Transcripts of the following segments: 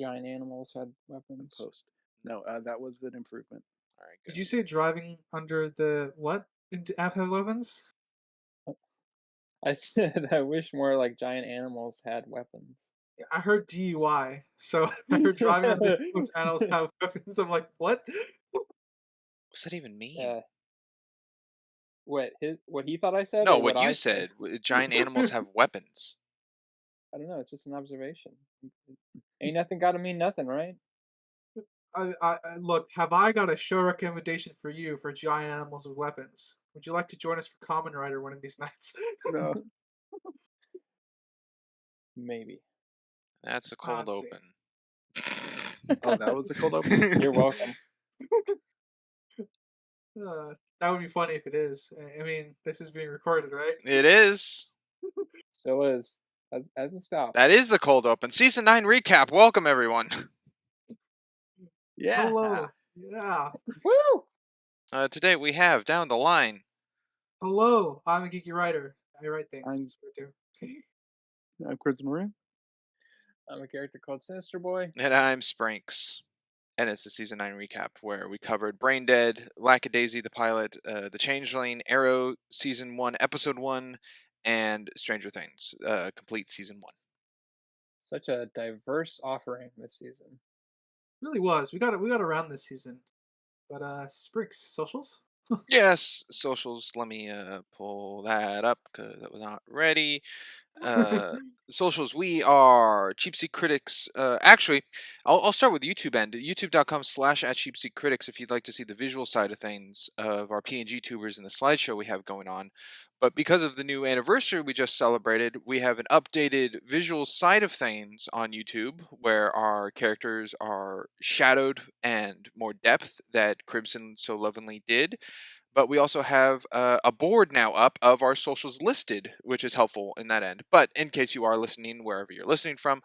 giant animals had weapons. Post. No, that was an improvement. All right, Did good. you say driving under the what? Have weapons? I said I wish more like giant animals had weapons. I heard DUI, so I heard driving under the influence animals have weapons. I'm like, what? What's that even mean? Yeah. What he thought I said? No, or what I you said. Giant animals have weapons. I don't know. It's just an observation. Ain't nothing got to mean nothing, right? Look. Have I got a show recommendation for you for giant animals with weapons? Would you like to join us for Common Rider one of these nights? No. Maybe. That's a cold Let's see. open. Oh, that was the cold open? You're welcome. That would be funny if it is. I mean, this is being recorded, right? It is. Still is. Hasn't stopped. That is the cold open. Season 9 recap. Welcome, everyone. Yeah. Hello. Yeah. Woo! Today we have down the line. Hello. I'm a geeky writer. I write things. I'm- That's what I do. I'm Chris Maroon. I'm a character called Sinister Boy. And I'm Sprinks. And it's the Season 9 recap where we covered Brain Dead, Lackadaisy the pilot, The Changeling, Arrow, Season 1, Episode 1, and Stranger Things, complete Season 1. Such a diverse offering this season. Really was. We got around this season. But Spricks, socials? Yes, socials. Let me pull that up because that was not ready. Socials. We are Cheap Seat Critics. Actually, I'll start with YouTube end. YouTube.com/@CheapSeatCritics if you'd like to see the visual side of things of our PNG tubers and the slideshow we have going on. But because of the new anniversary we just celebrated, we have an updated visual side of things on YouTube where our characters are shadowed and more depth that Crimson so lovingly did. But we also have a board now up of our socials listed, which is helpful in that end. But in case you are listening, wherever you're listening from,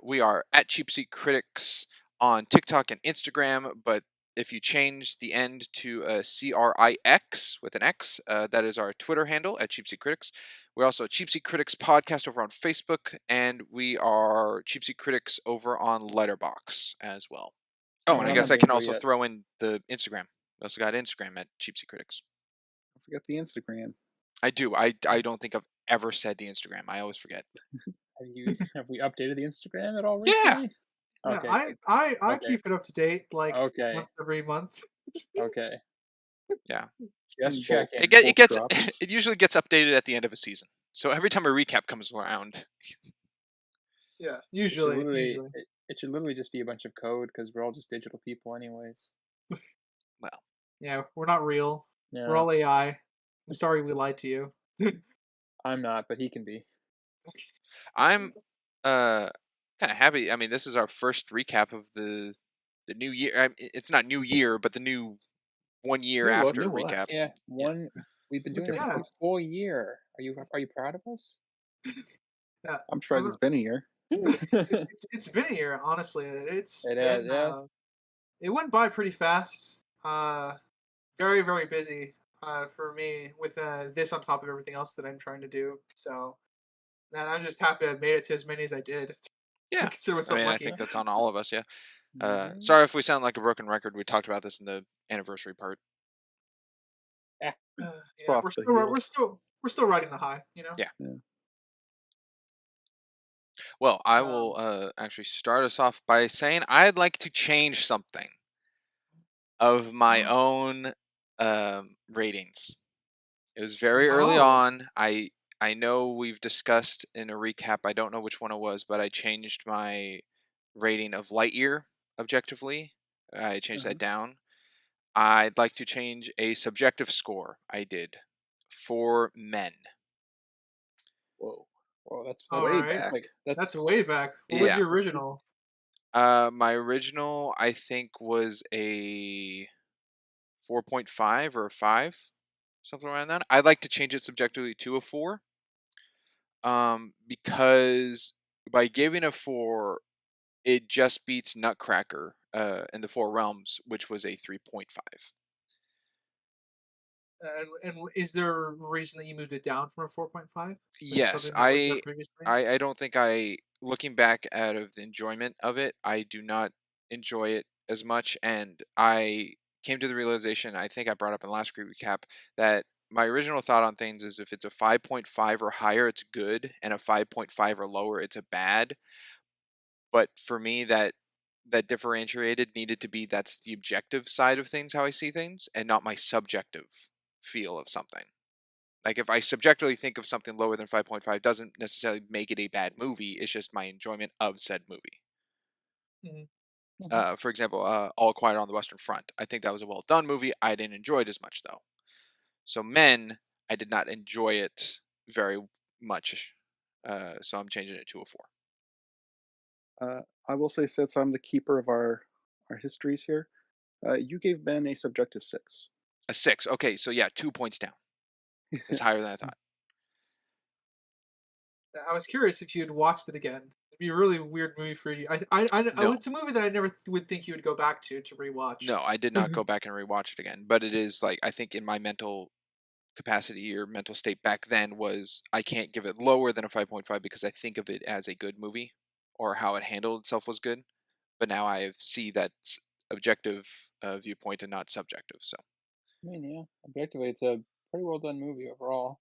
we are at Cheap Seat Critics on TikTok and Instagram. But if you change the end to CRIX with an X, that is our Twitter handle at Cheap Seat Critics. We're also Cheap Seat Critics podcast over on Facebook, and we are Cheap Seat Critics over on LetterBox as well. Oh, and I I'm guess not I can bingo also yet. throw in the Instagram. We also got Instagram at Cheap Seat Critics. I forgot the Instagram. I do. I don't think I've ever said the Instagram. I always forget. Have we updated the Instagram at all Yeah. recently? Yeah, Okay. I Okay. keep it up to date like Okay. once every month. Okay. Yeah. Just And checking. It gets drops. it usually gets updated at the end of a season. So every time a recap comes around, Yeah, It should usually. literally just be a bunch of code because we're all just digital people, anyways. well, Yeah, we're not real. Yeah, We're all AI. I'm sorry we lied to you. I'm not, but he can be. I'm kind of happy. I mean, this is our first recap of the new year. It's not new year, but the new 1 year New look, after new us. recap. Yeah, we've been doing this Yeah. for a full year. Are you proud of us? Yeah, I'm surprised it's been a year. it's been a year, honestly. It has, yes. It went by pretty fast. Very, very busy for me with this on top of everything else that I'm trying to do. So, man, I'm just happy I made it to as many as I did. Yeah. Consider I myself mean, I lucky. think that's on all of us. Yeah. Mhm. Sorry if we sound like a broken record. We talked about this in the anniversary part. Yeah, off we're the still riding the high, you know. Yeah. Yeah. Well, I will actually start us off by saying I'd like to change something of my own ratings. It was very early Oh. on. I know we've discussed in a recap. I don't know which one it was, but I changed my rating of Lightyear objectively. I changed that down. I'd like to change a subjective score. I did for men. Whoa, that's All Way right. back. like That's way back. What was Yeah. your original? My original, I think, was a 4.5 or a 5, something around that. I'd like to change it subjectively to a 4. Because by giving a 4, it just beats Nutcracker in the Four Realms, which was a 3.5. And is there a reason that you moved it down from a 4.5? Yes, I don't think I looking back out of the enjoyment of it, I do not enjoy it as much, and I came to the realization, I think I brought up in the last recap, that my original thought on things is if it's a 5.5 or higher, it's good, and a 5.5 or lower, it's a bad. But for me, that differentiated needed to be that's the objective side of things, how I see things, and not my subjective feel of something. Like if I subjectively think of something lower than 5.5 doesn't necessarily make it a bad movie, it's just my enjoyment of said movie. Mhm. Mhm. For example, All Quiet on the Western Front. I think that was a well done movie. I didn't enjoy it as much though. So Men, I did not enjoy it very much. So I'm changing it to a 4. I will say, since I'm the keeper of our histories here, you gave Ben a subjective 6. A 6. Okay, so yeah, 2 points down. It's higher than I thought. I was curious if you'd watched it again. It'd be a really weird movie for you. No, It's a movie that I never would think you would go back to rewatch. no, I did not go back and rewatch it again. But it is like I think in my mental capacity or mental state back then was I can't give it lower than a 5.5 because I think of it as a good movie or how it handled itself was good. But now I see that objective viewpoint and not subjective. So I mean, yeah, objectively, it's a pretty well done movie overall.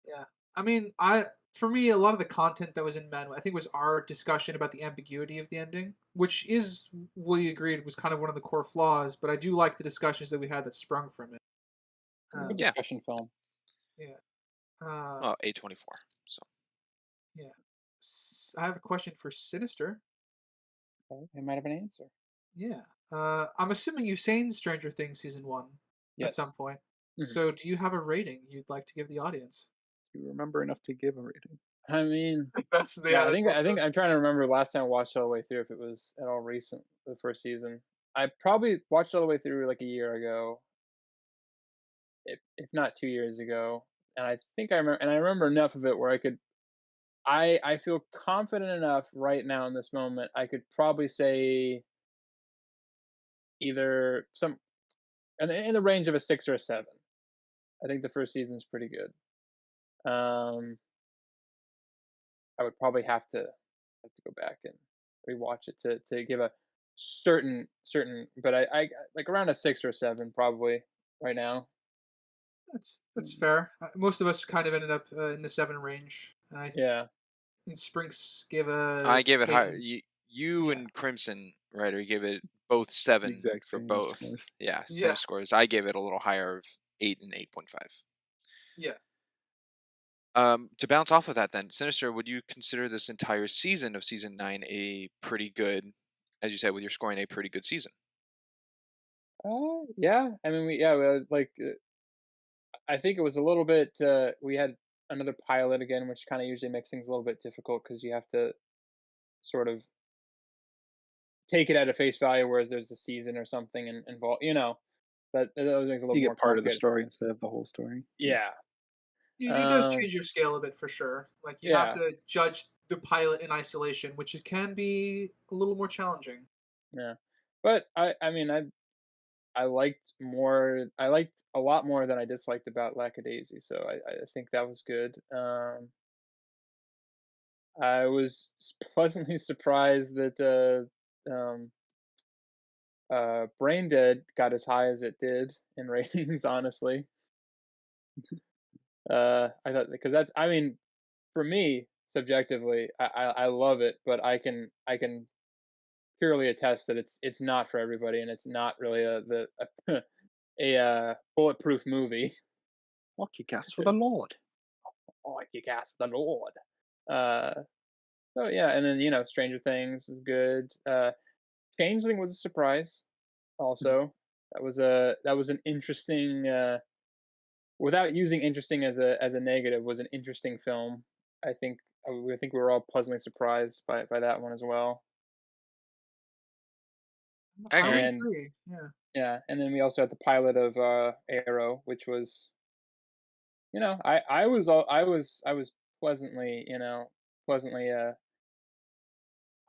Yeah. I mean, I for me, a lot of the content that was in Men, I think, was our discussion about the ambiguity of the ending, which is we agreed was kind of one of the core flaws. But I do like the discussions that we had that sprung from it. It's a good yeah, discussion film. Yeah. Uh, well, A24. So yeah. I have a question for Sinister. Okay, it might have an answer. Yeah. I'm assuming you've seen Stranger Things season 1 at some Yes. point. Mhm. So, do you have a rating you'd like to give the audience? You remember enough to give a rating. I mean, That's yeah, that's I also think I'm trying to remember last time I watched it all the way through if it was at all recent, the first season. I probably watched it all the way through like a year ago, if not 2 years ago. And I think I remember enough of it where I feel confident enough right now in this moment. I could probably say either some in the range of a 6 or a 7. I think the first season is pretty good. Um, I would probably have to go back and rewatch it to give a certain, but I like around a 6 or a 7 probably right now. that's Mm, fair. Most of us kind of ended up in the 7 range, and yeah, Sprinks gave a I gave it higher. gave You yeah and Crimson Rider gave it both The 7 exact for same both. scores. Yeah, same yeah scores. I gave it a little higher of 8 and 8.5. yeah. To bounce off of that, then, Sinister, would you consider this entire season of season 9 a pretty good, as you said, with your scoring, a pretty good season? yeah. I mean, I think it was a little bit. We had another pilot again, which kind of usually makes things a little bit difficult because you have to sort of take it at a face value, whereas there's a season or something involved. That makes it a You little more get part of the complicated. story instead of the whole story. Yeah. Yeah. It does Um. change your scale a bit for sure. Like you have Yeah. to judge the pilot in isolation, which can be a little more challenging. Yeah. But I mean I liked a lot more than I disliked about Lackadaisy, so I think that was good. I was pleasantly surprised that Brain Dead got as high as it did in ratings. Honestly, I thought because that's I mean for me subjectively I love it, but I can purely attest that it's not for everybody and it's not really a bulletproof movie. Walk your gas for the Lord. Oh, I kick ass for the Lord. Uh, so yeah, and then Stranger Things is good. Changeling was a surprise. Also, that was an interesting. Without using interesting as a negative, was an interesting film. I think I think we were all pleasantly surprised by that one as well. I I would agree. And agree. Yeah. yeah, and then we also had the pilot of Arrow, which was I was pleasantly pleasantly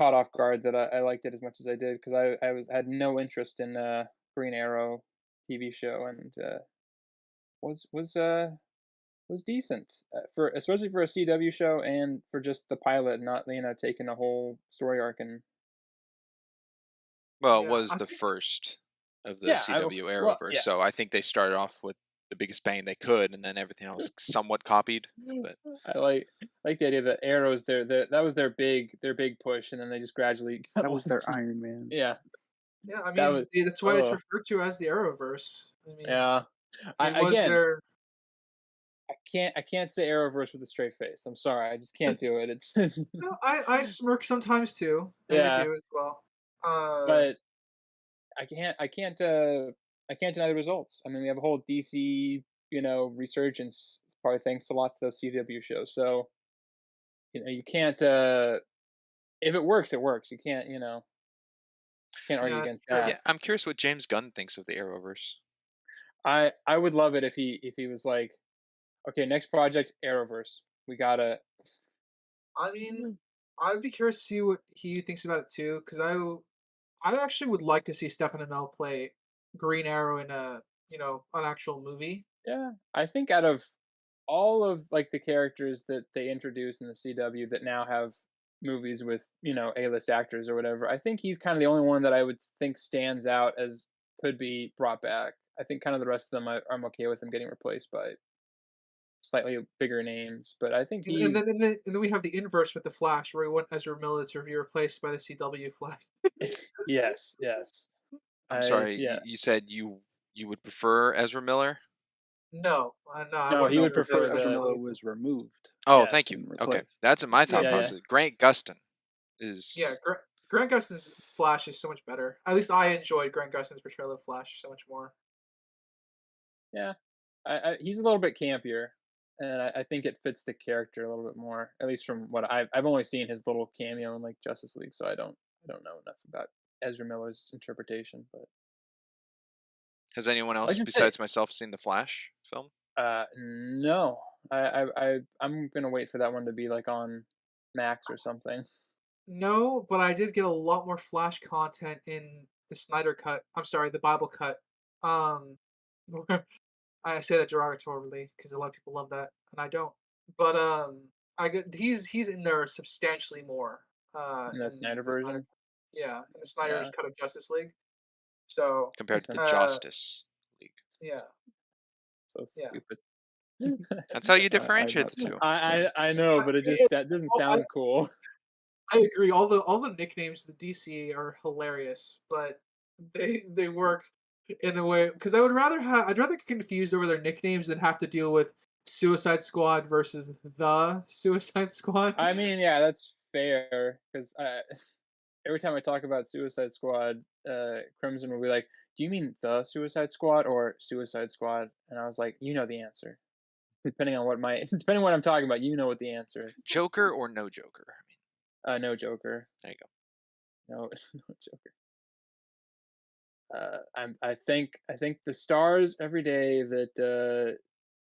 caught off guard that I liked it as much as I did because I had no interest in Green Arrow TV show and was was decent for especially for a CW show and for just the pilot, not taking a whole story arc and Well, it Yeah, was I the think first of the yeah, CW well, Arrowverse, yeah. so I think they started off with the biggest bang they could, and then everything else somewhat copied. But I like the idea that Arrow's that was their big push, and then they just gradually got That was their lost. Iron Man. Yeah, yeah, I that mean, was that's why it's oh referred to as the Arrowverse. I mean, yeah. it I was again, their I can't say Arrowverse with a straight face. I'm sorry, I just can't do it. It's no, I smirk sometimes too, and I yeah, do as well. Uh, but I can't deny the results. I mean, we have a whole DC, resurgence, probably thanks a lot to those CW shows. So, you can't if it works, it works. You can't, can't argue yeah, against sure. yeah, that. I'm curious what James Gunn thinks of the Arrowverse. I would love it if he was like, okay, next project, Arrowverse. We gotta I mean, I'd be curious to see what he thinks about it too, because I actually would like to see Stephen Amell play Green Arrow in a an actual movie. yeah. I think out of all of like the characters that they introduced in the CW that now have movies with, A-list actors or whatever, I think he's kind of the only one that I would think stands out as could be brought back. I think kind of the rest of them I'm okay with them getting replaced by slightly bigger names, but I think he And then we have the inverse with the Flash, where we want Ezra Miller to be replaced by the CW Flash. yes, yes. I'm I sorry, yeah. you said you would prefer Ezra Miller? No, I No, wouldn't he No, would prefer because prefer Ezra the Miller CW. was removed Oh, thank yes. you. and Okay, replaced. that's in my thought Yeah, Yeah. process. Grant Gustin yeah. is Grant Gustin's Flash is so much better. At least I enjoyed Grant Gustin's portrayal of Flash so much more. Yeah. He's a little bit campier, and I think it fits the character a little bit more. At least from what I've only seen his little cameo in like Justice League, so I don't know enough about Ezra Miller's interpretation. But has anyone like else I say, besides myself seen the Flash film? no, I'm gonna wait for that one to be like on Max or something. No, but I did get a lot more Flash content in the Snyder cut. I'm sorry, the Bible cut. Um, I say that derogatorily because a lot of people love that, and I don't. But I get he's in there substantially more. In the In Snyder the Snyder, version. yeah, in the Snyder's Yeah, cut of Justice League. So, Compared makes to the sense. Justice League. yeah, So yeah. stupid. That's how you I'm differentiate not the two. stupid. I know, but it just doesn't sound cool. I agree. All the nicknames to the DC are hilarious, but they work in a way because I'd rather get confused over their nicknames than have to deal with Suicide Squad versus the Suicide Squad. I mean, yeah, that's fair because every time I talk about Suicide Squad, Crimson will be like, "Do you mean the Suicide Squad or Suicide Squad?" And I was like, "You know the answer. Depending on what my depending on what I'm talking about, you know what the answer is." Joker or no Joker? I mean, No Joker. there you go. No, no Joker. I think the stars every day that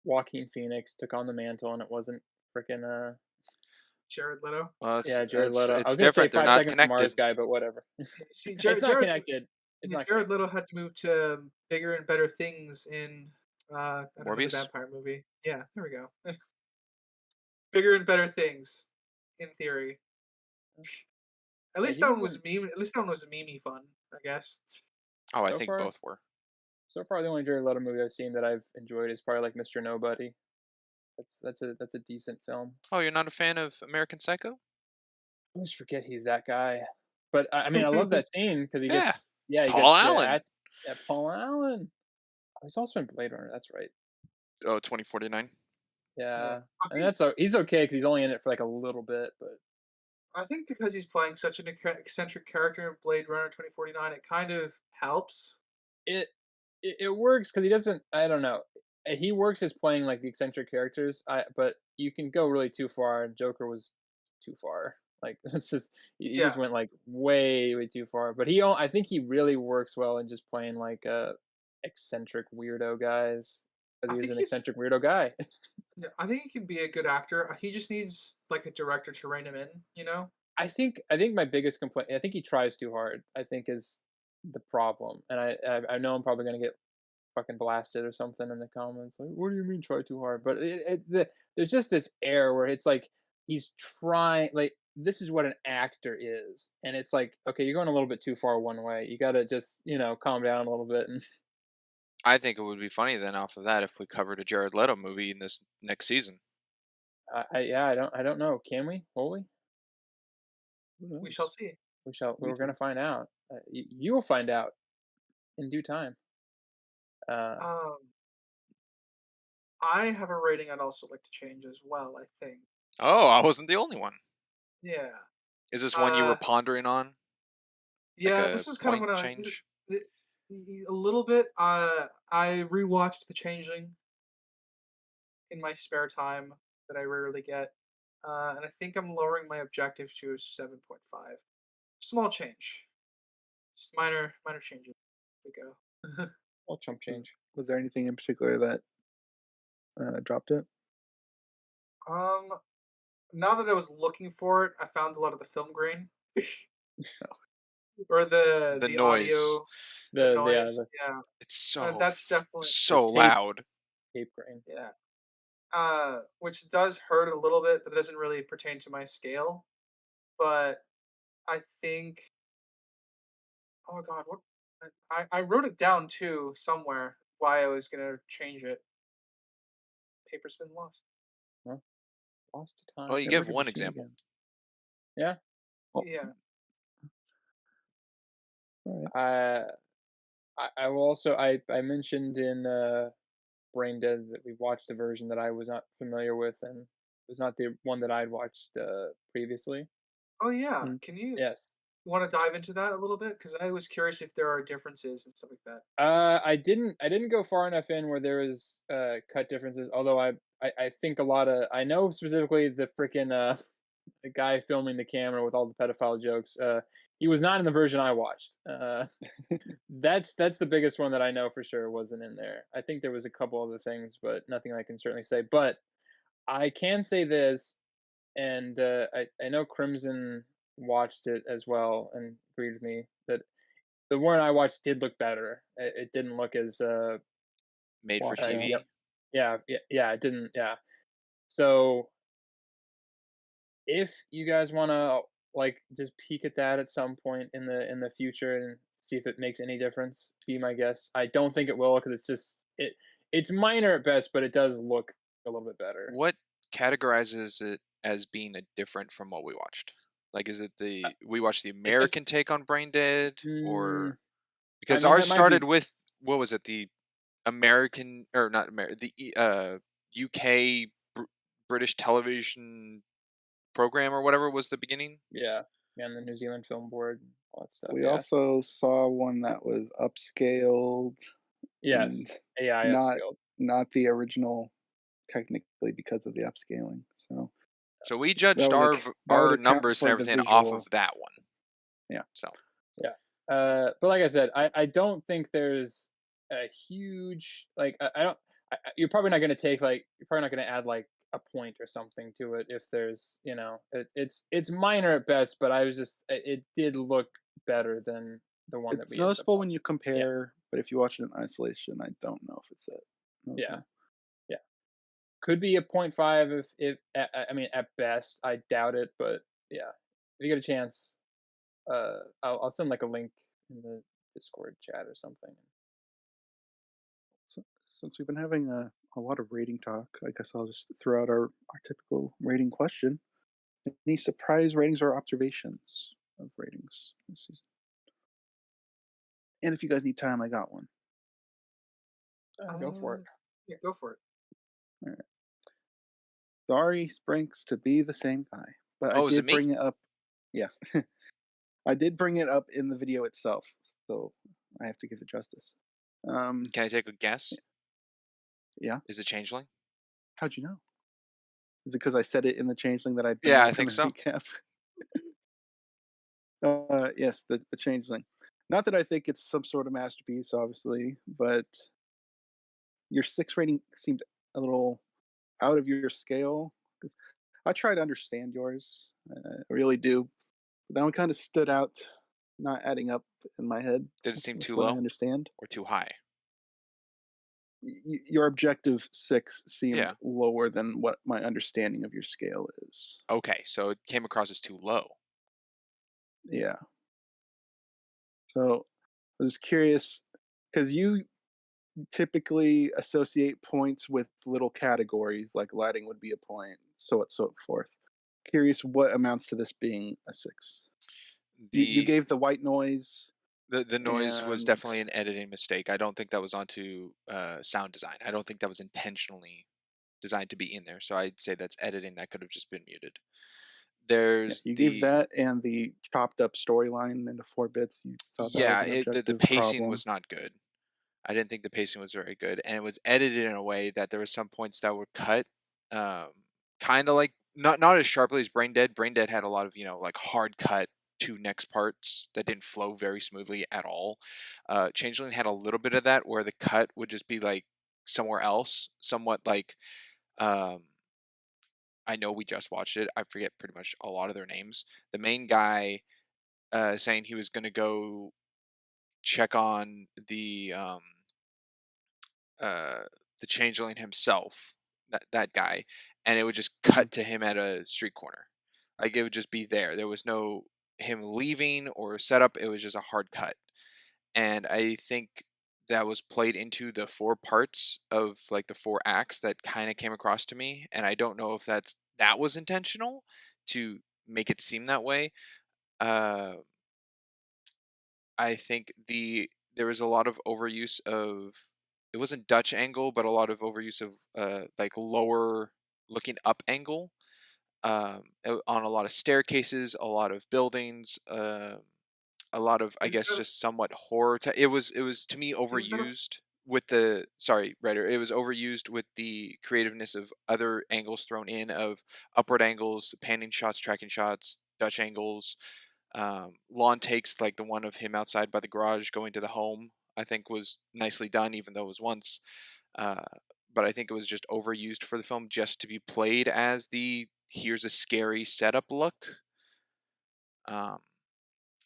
Joaquin Phoenix took on the mantle, and it wasn't freaking Jared Leto. Well, yeah, Jared Leto. I it's was gonna say different. They're 5 not Seconds to Mars connected. guy, but whatever. See, It's Jared not Jared connected. It's yeah, not Jared connected. Leto had to move to bigger and better things in I don't know the Morbius. vampire movie. Yeah, there we go. Bigger and better things, in theory. At Yeah, least he that one was wasn't meme. At least that one was meme fun, I guess. Oh, I so think far. both were. So far, the only Jared Leto movie I've seen that I've enjoyed is probably like Mr. Nobody. That's a decent film. Oh, you're not a fan of American Psycho? I always forget he's that guy, but I mean, I love that scene because Yeah, it's he Paul gets Allen. at Paul Allen. Oh, he's also in Blade Runner. That's right. Oh, 2049. Yeah, Yeah, and he's okay because he's only in it for like a little bit, but I think because he's playing such an eccentric character in Blade Runner 2049, it kind of helps. it it works because he doesn't. I don't know. He works as playing like the eccentric characters. But you can go really too far, and Joker was too far. Like that's just he Yeah, just went like way too far. But I think he really works well in just playing like eccentric weirdo guys because I he is think an he's. eccentric weirdo guy. Yeah, I think he can be a good actor. He just needs like a director to rein him in. You know. I think my biggest complaint. I think he tries too hard. I think is the problem, and I know I'm probably gonna get fucking blasted or something in the comments. Like, what do you mean try too hard? But there's just this air where it's like he's trying. Like this is what an actor is, and it's like okay, you're going a little bit too far one way. You got to just calm down a little bit. And I think it would be funny then off of that if we covered a Jared Leto movie in this next season. yeah, I don't know. Can we? Will we? Who We shall knows? see. We shall. We We're do. gonna find out. You will find out in due time. Uh, Um, I have a rating I'd also like to change as well. I think. Oh, I wasn't the only one. Yeah. Is this one you were Uh, pondering on? Like yeah. a This is kind of point what change? a little bit. I rewatched The Changeling in my spare time that I rarely get, and I think I'm lowering my objective to 7.5. Small change, just minor changes. To go. well, chump Was, change. was there anything in particular that dropped it? um, Now that I was looking for it, I found a lot of the film grain or The the noise. audio, the The yeah noise. Yeah, It's so that's definitely the so tape loud. grain. yeah. Which does hurt a little bit, but it doesn't really pertain to my scale. But I think, oh god, what I wrote it down too somewhere why I was gonna change it. Paper's been lost. Huh? Lost to Well, time. you Never give give a one shit example. again. Yeah. Oh, Yeah. all right. I will also I mentioned in Brain Dead that we watched a version that I was not familiar with and was not the one that I'd watched previously. Oh yeah. Mm. Can you Yes. want to dive into that a little bit? Because I was curious if there are differences and stuff like that. I didn't go far enough in where there was cut differences. Although I think a lot of I know specifically the freaking the guy filming the camera with all the pedophile jokes. He was not in the version I watched. That's the biggest one that I know for sure wasn't in there. I think there was a couple other things, but nothing I can certainly say. But I can say this, and I know Crimson watched it as well and agreed with me that the one I watched did look better. It didn't look as Made for Washed out. yep, TV. yeah, it didn't, yeah. So if you guys want to like just peek at that at some point in the future and see if it makes any difference, be my guest. I don't think it will because it's minor at best, but it does look a little bit better. What categorizes it as being a different from what we watched? Like, is it Uh, we watched the It just American take on Brain Dead, mm, or I because mean ours that might started be with what was it? The American or not American, the UK British television program or whatever was the beginning. yeah, and the New Zealand Film Board, all that stuff. We Yeah. also saw one that was upscaled and Yes. AI not upscaled. not the original technically because of the upscaling. So So we that judged would that would our account numbers and for the everything off visual. of that one. Yeah. So Yeah. But like I said, I don't think there's a huge like I don't. You're probably not going to take like you're probably not going to add like a point or something to it if there's it's minor at best. But I was just it did look better than the one that It's we ended up noticeable when watching. you Yeah. compare, but if you watch it in isolation, I don't know if it's that Yeah. noticeable. Yeah. Could be a point 5 if I mean at best. I doubt it, but yeah. If you get a chance, I'll send like a link in the Discord chat or something. So, since we've been having a lot of rating talk, I guess I'll just throw out our typical rating question. Any surprise ratings or observations of ratings this season? And if you guys need time, I got one. Go for it. Yeah, go for it. All right. Sorry, Sprinks, to be the same guy, but I oh, is it did me? bring it up. Yeah, I did bring it up in the video itself, so I have to give it justice. Can I take a guess? Yeah. Is it Changeling? How'd you know? Is it because I said it in the changeling that I'd bring Yeah, it I up in think the so. recap? Yes, the changeling. Not that I think it's some sort of masterpiece, obviously, but your 6 rating seemed a little out of your scale. Because I try to understand yours, I really do. But that one kind of stood out, not adding up in my head Did it seem with too what I low understand. or too high? your objective 6 seemed Yeah. lower than what my understanding of your scale is. Okay, so it came across as too low. Yeah. So I was curious because you typically associate points with little categories, like lighting would be a point, so on so forth. Curious what amounts to this being a 6. You The gave the white noise the noise was and definitely an editing mistake. I don't think that was onto sound design. I don't think that was intentionally designed to be in there. So I'd say that's editing that could have just been muted. yeah, There's you gave the that and the chopped up storyline into 4 bits. You thought that was Yeah, an the objective pacing problem. was not good. I didn't think the pacing was very good, and it was edited in a way that there were some points that were cut, um, kind of like not as sharply as Brain Dead. Brain Dead had a lot of like hard cut to next parts that didn't flow very smoothly at all. Changeling had a little bit of that where the cut would just be like somewhere else, somewhat like um, I know we just watched it. I forget pretty much a lot of their names. The main guy saying he was going to go check on uh, the changeling himself, that guy, and it would just Mhm. cut to him at a street corner. Like it would just be there. There was no him leaving or setup. It was just a hard cut. And I think that was played into the 4 parts of like the 4 acts that kind of came across to me. And I don't know if that was intentional to make it seem that way. Uh, I think there was a lot of overuse of it wasn't Dutch angle, but a lot of overuse of like lower looking up angle on a lot of staircases, a lot of buildings, a lot of I Is guess that just somewhat horror. It was to me is that a overused with the sorry writer. It was overused with the creativeness of other angles thrown in of upward angles, panning shots, tracking shots, Dutch angles, lawn takes like the one of him outside by the garage going to the home. I think was nicely done, even though it was once. Uh, but I think it was just overused for the film just to be played as the here's a scary setup look. Um,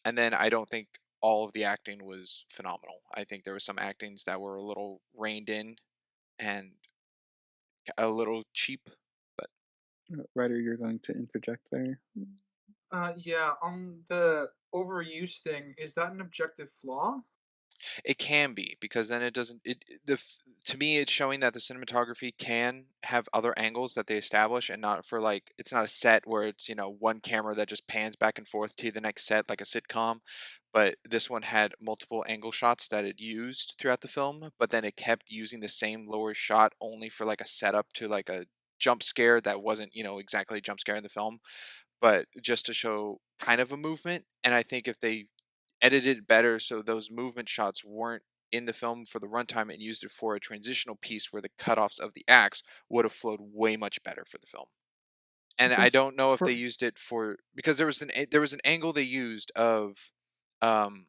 and then I don't think all of the acting was phenomenal. I think there were some actings that were a little reined in and a little cheap. But Ryder, you're going to interject there. yeah, on the overuse thing, is that an objective flaw? it can be because then it doesn't. To me, it's showing that the cinematography can have other angles that they establish, and not for like it's not a set where it's one camera that just pans back and forth to the next set like a sitcom. But this one had multiple angle shots that it used throughout the film, but then it kept using the same lower shot only for like a setup to like a jump scare that wasn't exactly a jump scare in the film, but just to show kind of a movement. And I think if they edited better so those movement shots weren't in the film for the runtime and used it for a transitional piece where the cutoffs of the acts would have flowed way much better for the film. And I Because don't know if they for used it for because there was an angle they used of um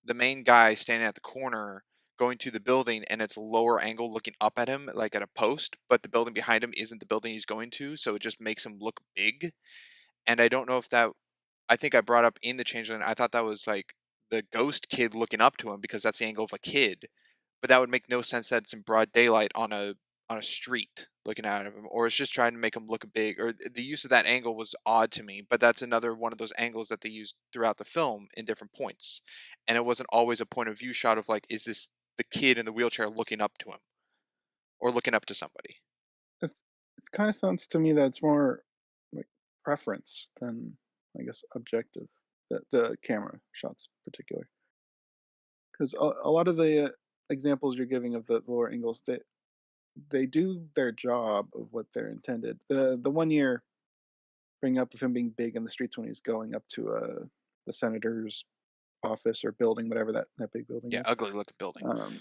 the main guy standing at the corner going to the building, and it's a lower angle looking up at him like at a post, but the building behind him isn't the building he's going to, so it just makes him look big. And I don't know if that I think I brought up in the changeling. I thought that was like the ghost kid looking up to him because that's the angle of a kid, but that would make no sense that it's in broad daylight on a street looking out of him, or it's just trying to make him look big. Or the use of that angle was odd to me. But that's another one of those angles that they used throughout the film in different points, and it wasn't always a point of view shot of like, is this the kid in the wheelchair looking up to him or looking up to somebody? it's it kind of sounds to me that it's more like preference than I guess objective. The camera shots, in particular, because a lot of the examples you're giving of the lower angles, they do their job of what they're intended. The one year bring up of him being big in the streets when he's going up to the senator's office or building, whatever that big building Yeah, is. ugly looking building. Um,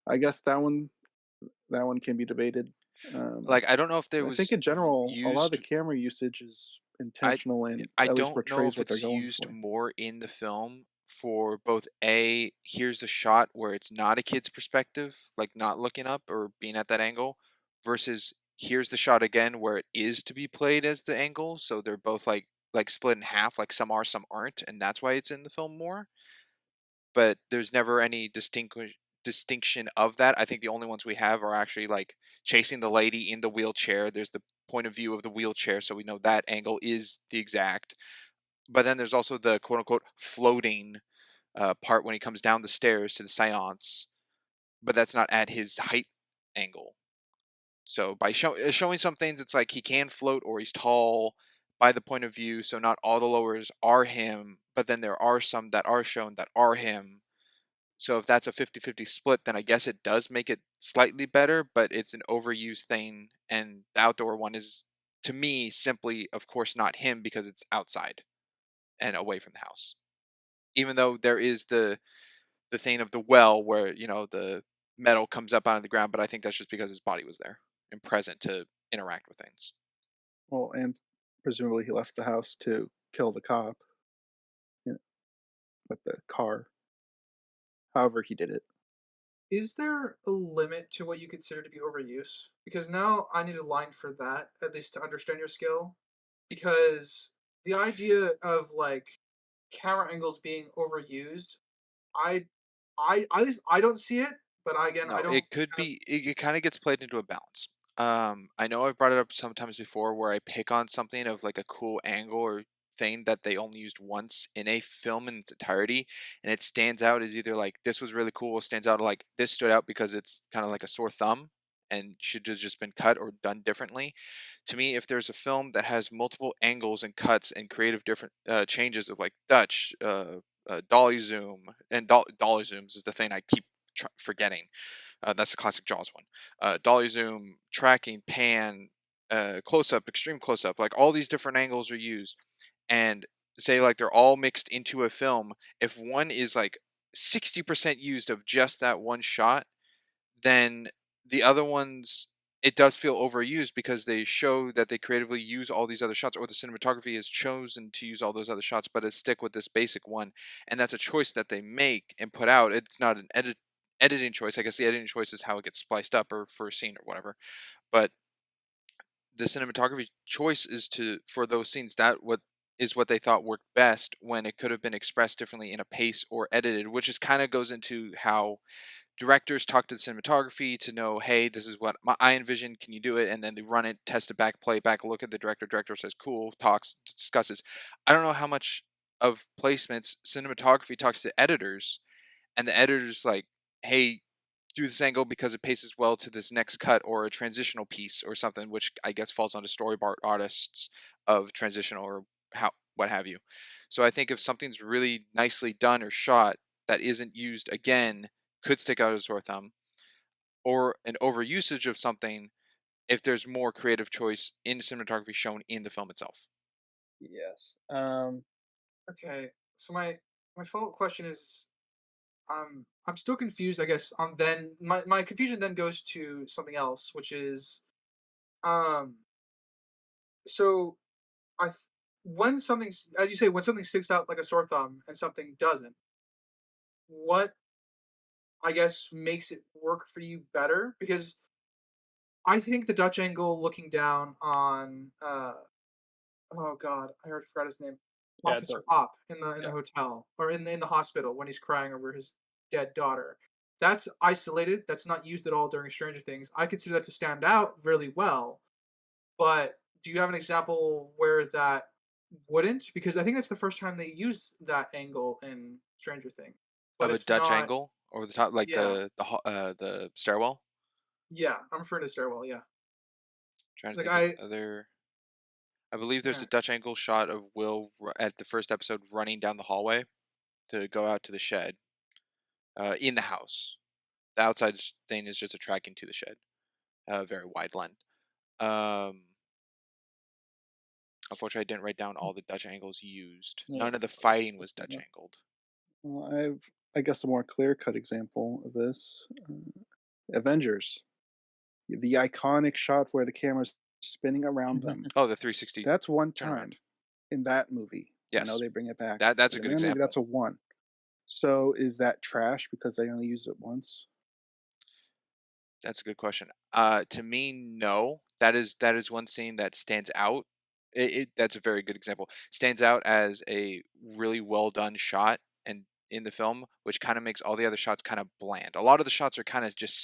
I guess that one can be debated. Um, Like I don't know if there I think was in general, a lot of the used camera usage is I intentional and I at least don't know portrays if what they're it's going used for. more in the film for both here's a shot where it's not a kid's perspective, like not looking up or being at that angle, versus here's the shot again where it is to be played as the angle. So they're both like split in half, like some are, some aren't, and that's why it's in the film more. But there's never any distinction of that. I think the only ones we have are actually like chasing the lady in the wheelchair. There's the point of view of the wheelchair, so we know that angle is the exact. But then there's also the quote unquote floating part when he comes down the stairs to the seance, but that's not at his height angle. So by showing some things, it's like he can float or he's tall by the point of view. So not all the lowers are him, but then there are some that are shown that are him. So if that's a 50-50 split, then I guess it does make it slightly better, but it's an overused thing. And the outdoor one is, to me, simply, of course, not him because it's outside and away from the house. Even though there is the thing of the well where, the metal comes up out of the ground, but I think that's just because his body was there and present to interact with things. Well, and presumably he left the house to kill the cop, you know, with the car. However, he did it. Is there a limit to what you consider to be overuse? Because now I need a line for that, at least to understand your skill. Because the idea of like camera angles being overused, I, at least I don't see it. But again, I No, don't it could kind of. be. It kind of gets played into a balance. I know I've brought it up sometimes before where I pick on something of like a cool angle or thing that they only used once in a film in its entirety, and it stands out as either like this was really cool, stands out like this stood out because it's kind of like a sore thumb and should have just been cut or done differently. To me, if there's a film that has multiple angles and cuts and creative different changes of like Dutch, dolly zoom, and dolly zooms is the thing I keep forgetting. That's the classic Jaws one. Dolly zoom, tracking, pan, close up, extreme close up, like all these different angles are used, and say like they're all mixed into a film. If one is like 60% used of just that one shot, then the other ones it does feel overused because they show that they creatively use all these other shots, or the cinematography has chosen to use all those other shots, but it's stick with this basic one, and that's a choice that they make and put out. It's not an editing choice. I guess the editing choice is how it gets spliced up or for a scene or whatever. But the cinematography choice is to for those scenes that what they thought worked best when it could have been expressed differently in a pace or edited, which is kind of goes into how directors talk to the cinematography to know, hey, this is what I envision. Can you do it? And then they run it, test it back, play it back, look at the director. Director says, cool, talks, discusses. I don't know how much of placements cinematography talks to editors, and the editor's like, hey, do this angle because it paces well to this next cut or a transitional piece or something, which I guess falls onto storyboard artists of transitional or how what have you. So I think if something's really nicely done or shot that isn't used again, could stick out as a sore thumb, or an overusage of something if there's more creative choice in cinematography shown in the film itself. Yes. Okay, so my follow up question is, I'm still confused. I guess then my confusion then goes to something else, which is um so I th- when something's as you say when something sticks out like a sore thumb and something doesn't, what I guess makes it work for you better? Because I think the Dutch angle looking down on oh god, I already forgot his name. Yeah, it's Officer hard. Pop in the Yeah. hotel or in the hospital when he's crying over his dead daughter. That's isolated. That's not used at all during Stranger Things. I consider that to stand out really well. But do you have an example where that wouldn't? Because I think that's the first time they use that angle in Stranger Things. But Of a it's Dutch not. angle over the top, like Yeah, the stairwell. yeah. I'm referring to stairwell. Yeah, Trying to like think of other. I believe there's yeah. a Dutch angle shot of Will at the first episode running down the hallway to go out to the shed in the house. The outside thing is just a tracking to the shed, very wide lens. Um, Unfortunately, I didn't write down all the Dutch angles used. Yeah. None of the fighting was Dutch angled. Well, I guess, a more clear-cut example of this, Avengers. The iconic shot where the camera's spinning around them. Oh, the 360 That's one turnaround. time in that movie. I know Yes, they bring it back, that's a but in good that movie, example. that's a one. So is that trash because they only used it once? That's a good question. To me, no. That is one scene that stands out. That's a very good example. Stands out as a really well done shot and in the film, which kind of makes all the other shots kind of bland. A lot of the shots are kind of just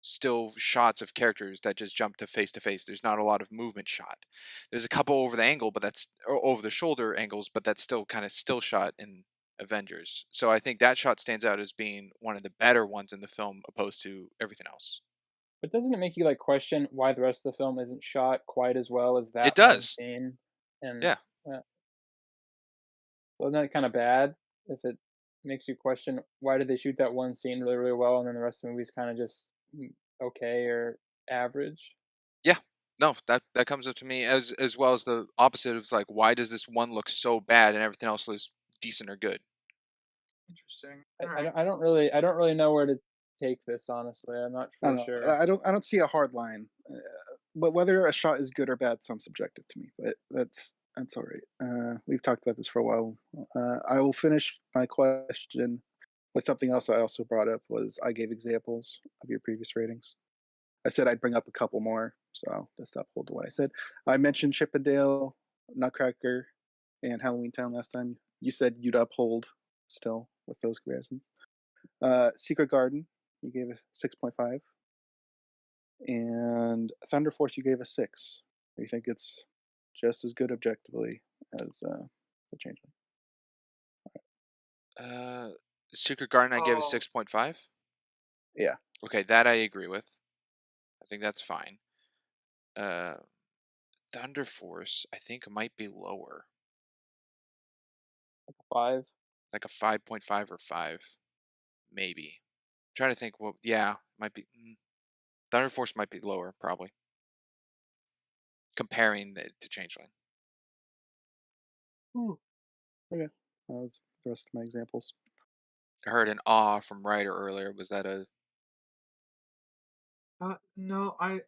still shots of characters that just jump to face. There's not a lot of movement shot. There's a couple over the angle, but that's or over the shoulder angles, but that's still kind of still shot in Avengers. So I think that shot stands out as being one of the better ones in the film opposed to everything else. But doesn't it make you, like, question why the rest of the film isn't shot quite as well as It that one does. scene? And, Yeah. uh, so isn't that kinda bad if it makes you question why did they shoot that one scene really, really well and then the rest of the movie's kinda just, okay or average? Yeah. No, that comes up to me as well as the opposite of like why does this one look so bad and everything else looks decent or good? Interesting. I All I right. don't I don't really I don't really know where to take this, honestly, I'm not I don't really know. sure. I don't see a hard line, but whether a shot is good or bad sounds subjective to me. But that's all right. We've talked about this for a while. I will finish my question with something else I also brought up. Was I gave examples of your previous ratings. I said I'd bring up a couple more, so I'll just uphold to what I said. I mentioned Chippendale, Nutcracker, and Halloween Town last time. You said you'd uphold still with those comparisons. Secret Garden, you gave a 6.5, and Thunder Force, you gave a 6. You think it's just as good objectively as the Changeling? Uh, Secret Garden, I gave a Oh, 6.5. Yeah, Okay, that I agree with. I think that's fine. Uh, Thunder Force, I think might be lower, 5? like a 5.5 or 5, maybe. I'm trying to think. Well, yeah, might be. Thunder Force might be lower, probably comparing it to Changeling. hmm, okay. That was the rest of my examples. I heard an awe from Ryder earlier. Was that a? no, I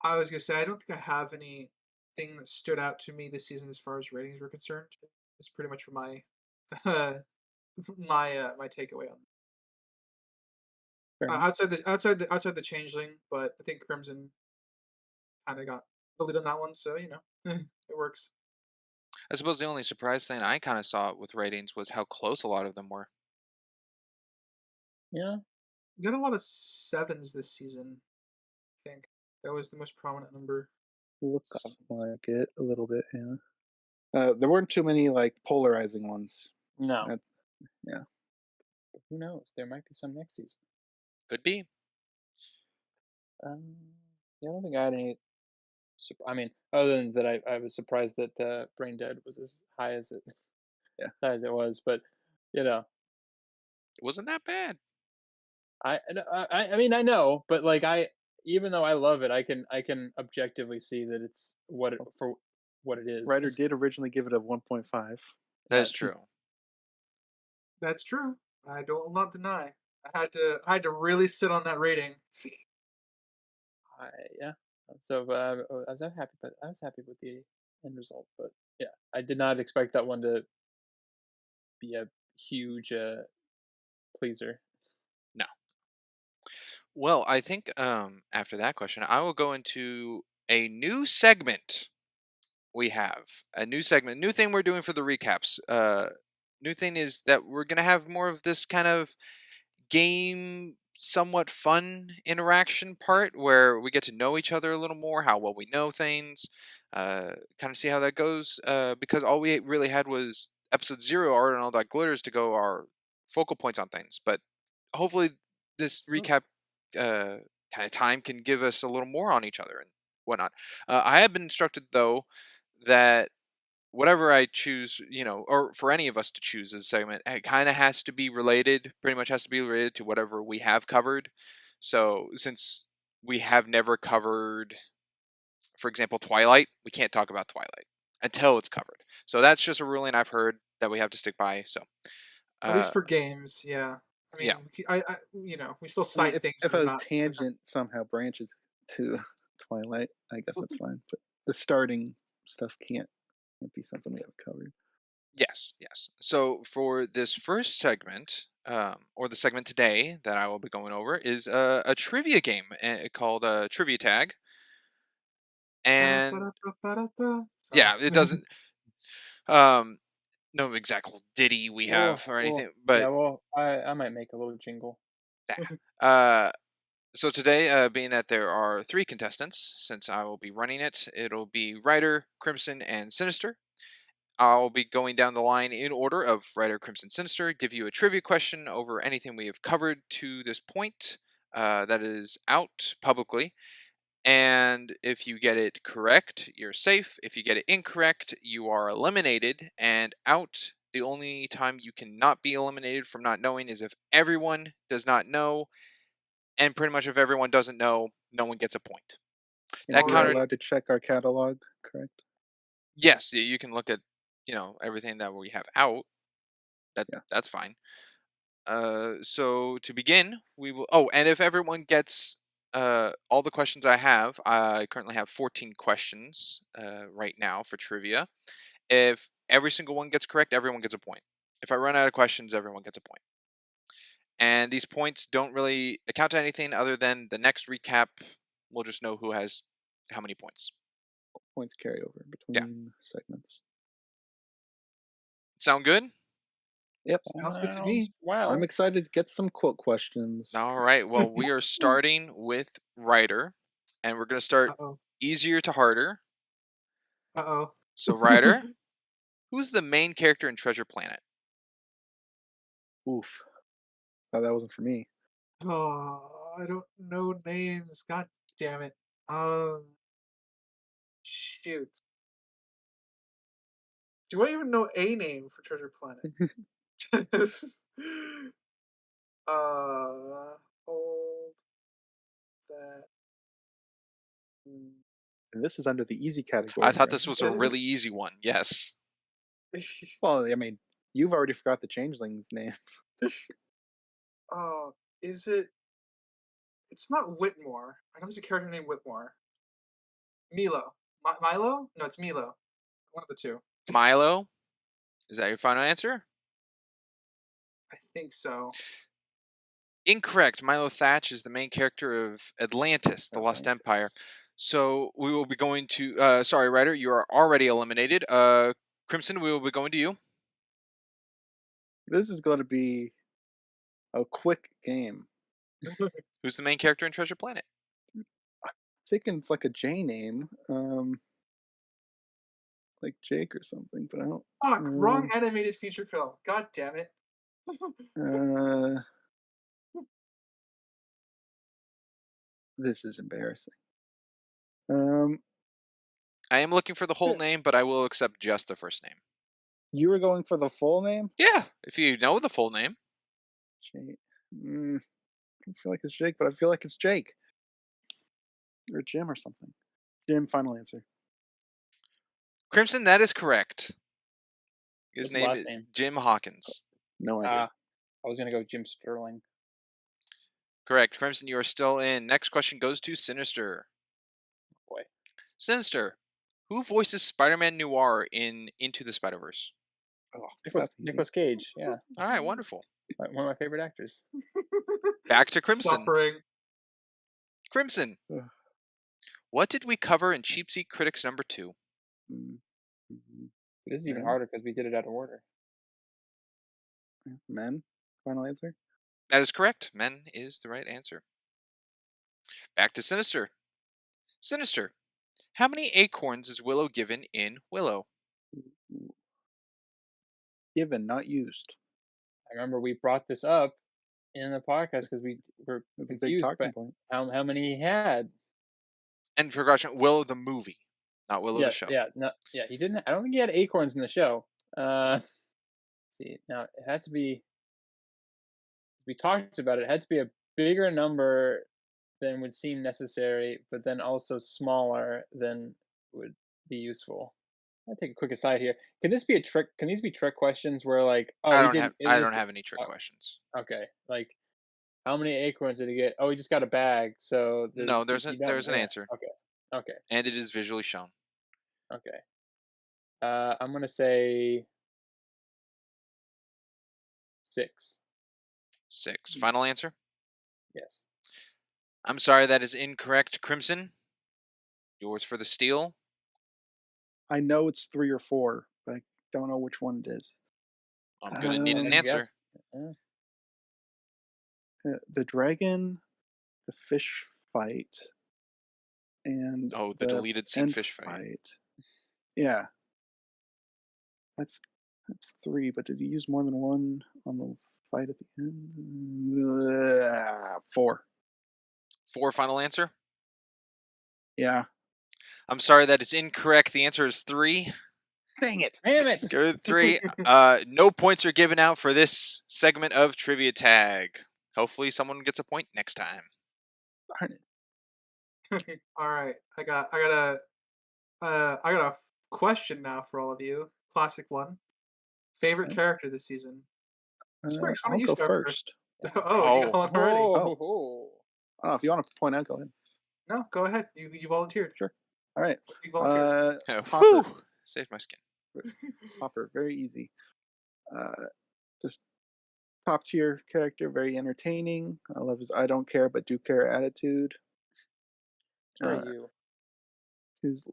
was gonna say I don't think I have anything that stood out to me this season as far as ratings were concerned. It's pretty much my uh, my takeaway on Fair enough. outside the changeling, but I think Crimson kind of got the lead on that one, so it works. I suppose the only surprise thing I kind of saw with ratings was how close a lot of them were. Yeah? We got a lot of sevens this season. I think that was the most prominent number. Looks like it a little bit, yeah. There weren't too many like polarizing ones. No. That, yeah. But who knows? There might be some next season. Could be. Um, yeah, I don't think I had any I mean, other than that I was surprised that, Brain Dead was as high as it Yeah. high as it was, but, you know, It wasn't that bad. I mean, I know, but, like, even though I love it, I can objectively see that it's for what it is. Ryder did originally give it a 1.5. That is Yes. true. That's true. I don't not deny. I had to really sit on that rating. I yeah. So, I was happy but I was happy with the end result, but, yeah, I did not expect that one to be a huge, pleaser. No. Well, I think after that question, I will go into a new segment. We have a new segment, new thing we're doing for the recaps. New thing is that we're gonna have more of this kind of game, somewhat fun interaction part where we get to know each other a little more, how well we know things, kind of see how that goes. Because all we really had was episode 0, art and all that glitters to go our focal points on things. But hopefully, this recap kind of time can give us a little more on each other and whatnot. I have been instructed though that whatever I choose, or for any of us to choose as a segment, it kind of has to be related, pretty much has to be related to whatever we have covered. So since we have never covered, for example, Twilight, we can't talk about Twilight until it's covered. So that's just a ruling I've heard that we have to stick by. So, At least uh, for games, yeah. I yeah, mean, we still I mean, cite things if that are a not. tangent somehow branches to Twilight, I guess that's fine. But the starting stuff can't be something we haven't covered. yes, yes. So for this first segment, or the segment today that I will be going over, is a trivia game called Trivia Tag. And Ba-da-ba-da-ba-da-ba. Sorry. yeah, it doesn't. Um, no exact ditty we Well, have or well, anything, yeah. but Well, I might make a little jingle. yeah. So today, being that there are 3 contestants, since I will be running it, it'll be Ryder, Crimson, and Sinister. I'll be going down the line in order of Ryder, Crimson, Sinister, give you a trivia question over anything we have covered to this point that is out publicly. And if you get it correct, you're safe. If you get it incorrect, you are eliminated and out. The only time you cannot be eliminated from not knowing is if everyone does not know, and pretty much if everyone doesn't know, no one gets a point. And That we are countered. Alrighty. allowed to check our catalog, correct? Yes, you can look at everything that we have out. Yeah. That's fine. So to begin, we will. Oh, and if everyone gets all the questions I currently have 14 questions right now for trivia. If every single one gets correct, everyone gets a point. If I run out of questions, everyone gets a point. And these points don't really account to anything other than the next recap. We'll just know who has how many points. Points carry over Yeah. between segments. Sound good? Yep. Sounds good to me. Wow. I'm excited to get some quote questions. All right. Well, we are starting with Ryder, and we're going to start Uh-oh. easier to harder. Uh-oh. So, Ryder, who's the main character in Treasure Planet? Oof. Oh, that wasn't for me. Oh, I don't know names. God damn it. Shoot. Do I even know a name for Treasure Planet? Hold that. Mm. And this is under the easy category. I thought right? this was a really easy one. Yes. Well, I mean, you've already forgot the changeling's name. Oh, is it? It's not Whitmore. I know there's a character named Whitmore. Milo. Milo? No, it's Milo. One of the two. Milo? Is that your final answer? I think so. Incorrect. Milo Thatch is the main character of Atlantis, the Lost Empire. So we will be going to. Sorry, Ryder, you are already eliminated. Crimson, we will be going to you. This is going to be a quick game. Who's the main character in Treasure Planet? Thinking it's like a J name, like Jake or something, but I don't. Fuck, wrong animated feature film. God damn it. This is embarrassing. I am looking for the whole name, but I will accept just the first name. You were going for the full name? Yeah, if you know the full name. Jake. I feel like it's Jake, but I feel like it's Jake. Or Jim or something. Jim, final answer. Crimson, that is correct. His What's the name last is name? Jim Hawkins. No idea. I was gonna go Jim Sterling. Correct. Crimson, you are still in. Next question goes to Sinister. Boy. Sinister, who voices Spider-Man Noir in Into the Spider-Verse? Oh, Nicolas Cage. Yeah, All right, wonderful. one of my favorite actors. Back to Crimson. Suffering. Crimson, Ugh. what did we cover in Cheap Seat Critics number 2? This is even Men? harder because we did it out of order. Men? Final answer? That is correct. Men is the right answer. Back to Sinister. Sinister, how many acorns is Willow given in Willow? Given, not used. I remember we brought this up in the podcast because we were That's a big confused by talking point. how many he had. And for correction, Willow the movie, not Willow the show. Yeah, he didn't. I don't think he had acorns in the show. Let's see, now it had to be. We talked about it. It had to be a bigger number than would seem necessary, but then also smaller than would be useful. I'll take a quick aside here. Can this be a trick? Can these be trick questions where like, oh, I he don't didn't? have. It I just, don't have any trick questions. Okay, like how many acorns did he get? Oh, he just got a bag. So No, there's an yeah, answer, Okay. and it is visually shown. Okay. I'm gonna say 6. 6. Final answer. Yes. I'm sorry, that is incorrect. Crimson, yours for the steal. I know it's 3 or 4, but don't know which one it is. I'm gonna need an Um, answer. Guess. Yeah. the dragon, the fish fight, and Oh, the the deleted scene end fish fight. fight. Yeah, that's that's three. But did he use more than one on the fight at the end? Four. 4 final answer? Yeah. I'm sorry, that is incorrect. The answer is 3. Dang it! Damn it! Go with 3. No points are given out for this segment of Trivia Tag. Hopefully someone gets a point next time. Darn it. All right, I got a question now for all of you. Classic one. Favorite Okay. character this season? Springs, why I'll don't you go start first? first. Oh, you got Oh, one already. Oh. Oh. I don't know if you want to point out. Go ahead. No, go ahead. You volunteered. Sure. All right. You volunteered. Hopper. whew, saved my skin. Hopper. Very easy. Just top tier character. Very entertaining. I love his I don't care but do care attitude. It's very Uh, you. his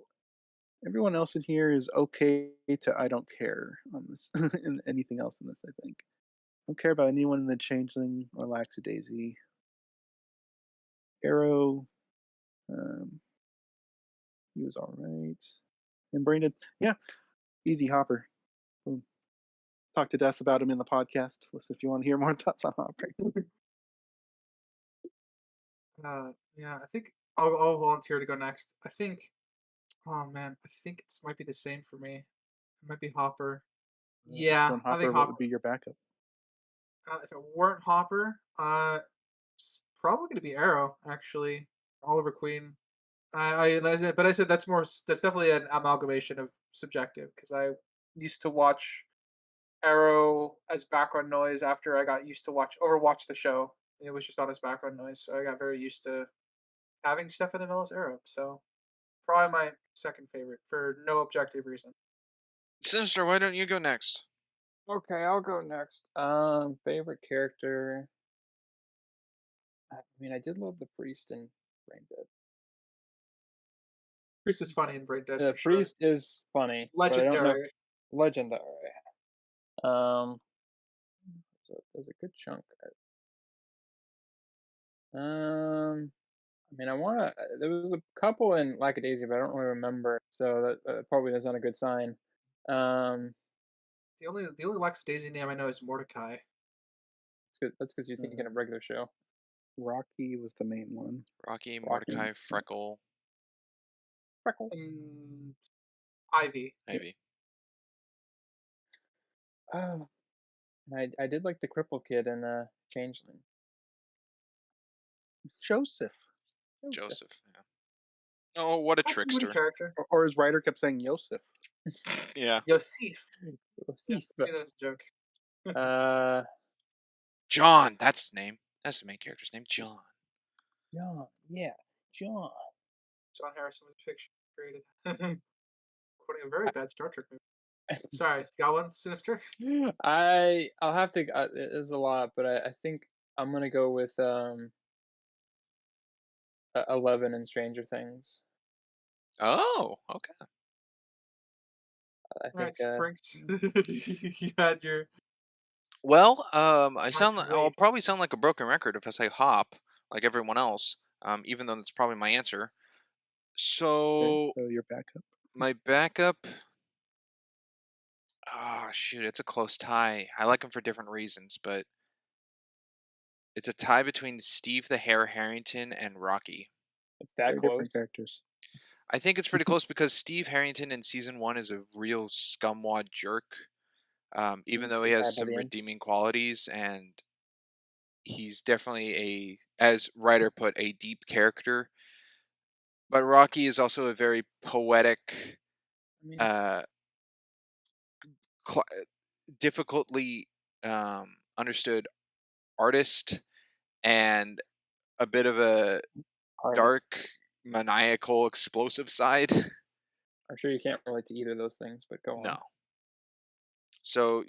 everyone else in here is okay to I don't care on this and anything else in this. I think. Don't care about anyone in the Changeling or Laxadaisy. Arrow. Um, he was all right. And Brandon. Yeah. Easy Hopper. Boom. Talk to death about him in the podcast. Listen if you want to hear more thoughts on Hopper. Yeah, I think I'll volunteer to go next. I think. Oh man, I think it might be the same for me. It might be Hopper. If it Yeah, weren't I think Hopper, what Hopper. would be your backup? If it weren't Hopper, it's probably gonna be Arrow. Actually, Oliver Queen. But I said that's definitely an amalgamation of subjective because I used to watch Arrow as background noise after I got used to overwatch the show. It was just on as background noise, so I got very used to having Stefan Avila's Arrow. So probably my second favorite for no objective reason. Sinister, why don't you go next? Okay, I'll go next. Favorite character. I mean, I did love the priest in Brain Dead. Priest is funny in Brain Dead The for sure. priest is funny, but I don't know. Legendary. Legendary. Um, there's a good chunk. I mean, I wanna. There was a couple in Lackadaisy, but I don't really remember. So that probably is not a good sign. Um, The only Lex Daisy name I know is Mordecai. that's because you're thinking Uh, of regular show. Rocky was the main one. Rocky, Rocky. Mordecai, Freckle, Freckle. Ivy. maybe. Oh, I did like the crippled kid in Changeling. Joseph. Joseph. Yeah. Oh, what a That's a witty trickster. character. Or his writer kept saying Yosef. Yeah. Yosef. Yeah, Joseph. see, that's a joke. Uh, John, that's his name. That's the main character's name, John. John. Yeah, John. John Harrison was fiction created. Quoting a very bad Star Trek movie. Sorry, got one? Sinister? I'll have to. It is a lot, but I think I'm gonna go with 11 in Stranger Things. Oh, okay. I think Alright, Springs. You had your Well, time to I'll wait. probably sound like a broken record if I say Hop, like everyone else. Even though that's probably my answer. Okay, So so your backup. my backup. Ah, shoot, it's a close tie. I like him for different reasons, but it's a tie between Steve the Hare Harrington and Rocky. it's that Very different close. characters. I think it's pretty close because Steve Harrington in season 1 is a real scumwad jerk. Even He's though he pretty has bad by some the end. redeeming qualities, and he's definitely as writer put, a deep character. But Rocky is also a very poetic, I mean, uh, cl- difficultly understood artist, and a bit of a artist. dark, maniacal, explosive side. I'm sure you can't relate to either of those things, but go No. on. So,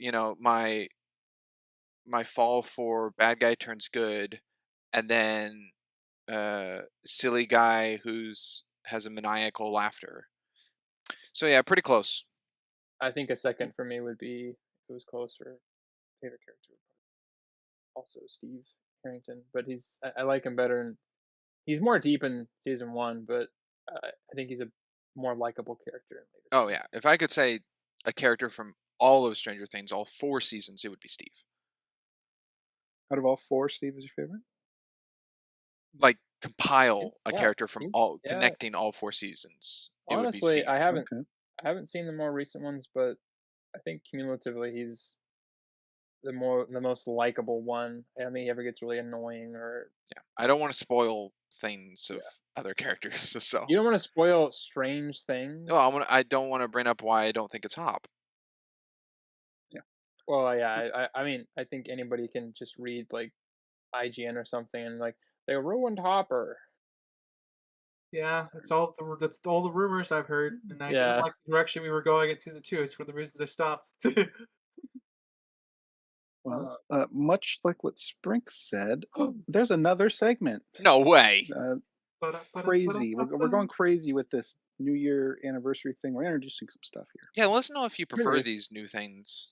my fall for bad guy turns good, and then silly guy who's has a maniacal laughter. So yeah, pretty close. I think a second for me would be, if it was closer, favorite character would also Steve Harrington, but I like him better, and he's more deep in season 1, but I think he's a more likable character in later Oh seasons. yeah, if I could say a character from all of Stranger Things, all 4 seasons, it would be Steve. Out of all 4, Steve is your favorite? Like compile a Yeah, character from he's all yeah. connecting all 4 seasons, it would be Honestly, Steve. Okay. I haven't seen the more recent ones, but I think cumulatively he's the most likable one. I don't think he ever gets really annoying or Yeah, I don't want to spoil things of yeah. other characters, so You don't want to spoil strange no, things. I don't want to bring up why I don't think it's Hop. Yeah. Well, yeah, I mean, I think anybody can just read like IGN or something and like they ruined Hopper. Yeah, that's all the rumors I've heard, and I didn't Yeah, like the direction we were going in season 2. It's for the reasons I stopped. Well, uh, much like what Sprink said, there's another segment. No way. Crazy. We're ba-da-ba-da-ba-da. going crazy with this New Year anniversary thing. We're introducing some stuff here. Yeah, let us know if you prefer curious. these new things,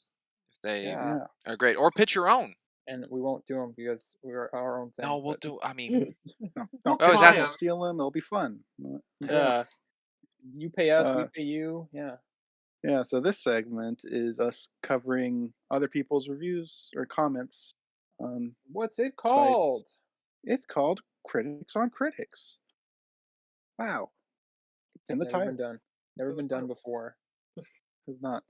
if they Yeah, Yeah. are great, or pitch your own. and we won't do them because we're our own No, thing. we'll But do. I mean, No, Don't I was try pitch 'em, asking. them. steal them. It'll be fun. yeah, you pay us, we Uh, pay you. Yeah. yeah. So this segment is us covering other people's reviews or comments on What's it sites. called? It's called Critics on Critics. Wow. It's in the Never been title. done. Never It was been done not. before. It's not.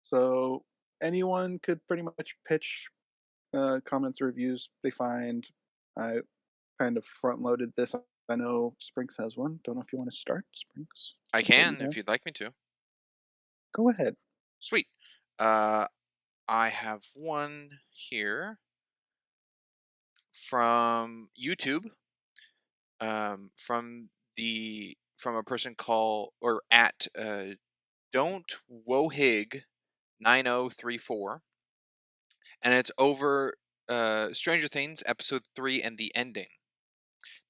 So anyone could pretty much pitch comments or reviews they find. I kind of front loaded this. I know Sprinks has one. Don't know if you want to start, Sprinks. I With what you can if have. you'd like me to. Go ahead. Sweet. Uh, I have one here from YouTube. From a person called or at don't wohig 9034, and it's over Stranger Things episode 3 and the ending.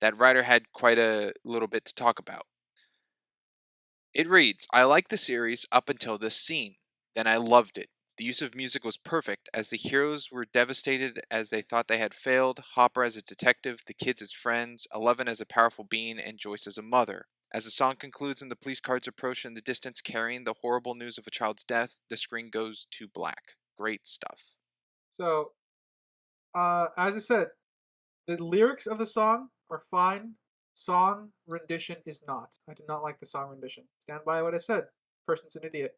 That writer had quite a little bit to talk about. It reads, I liked the series up until this scene. Then I loved it. The use of music was perfect, as the heroes were devastated as they thought they had failed, Hopper as a detective, the kids as friends, Eleven as a powerful being, and Joyce as a mother. As the song concludes and the police cars approach in the distance carrying the horrible news of a child's death, the screen goes to black. Great stuff. So, as I said, the lyrics of the song are fine. Song rendition is not. I do not like the song rendition. Stand by what I said. Person's an idiot.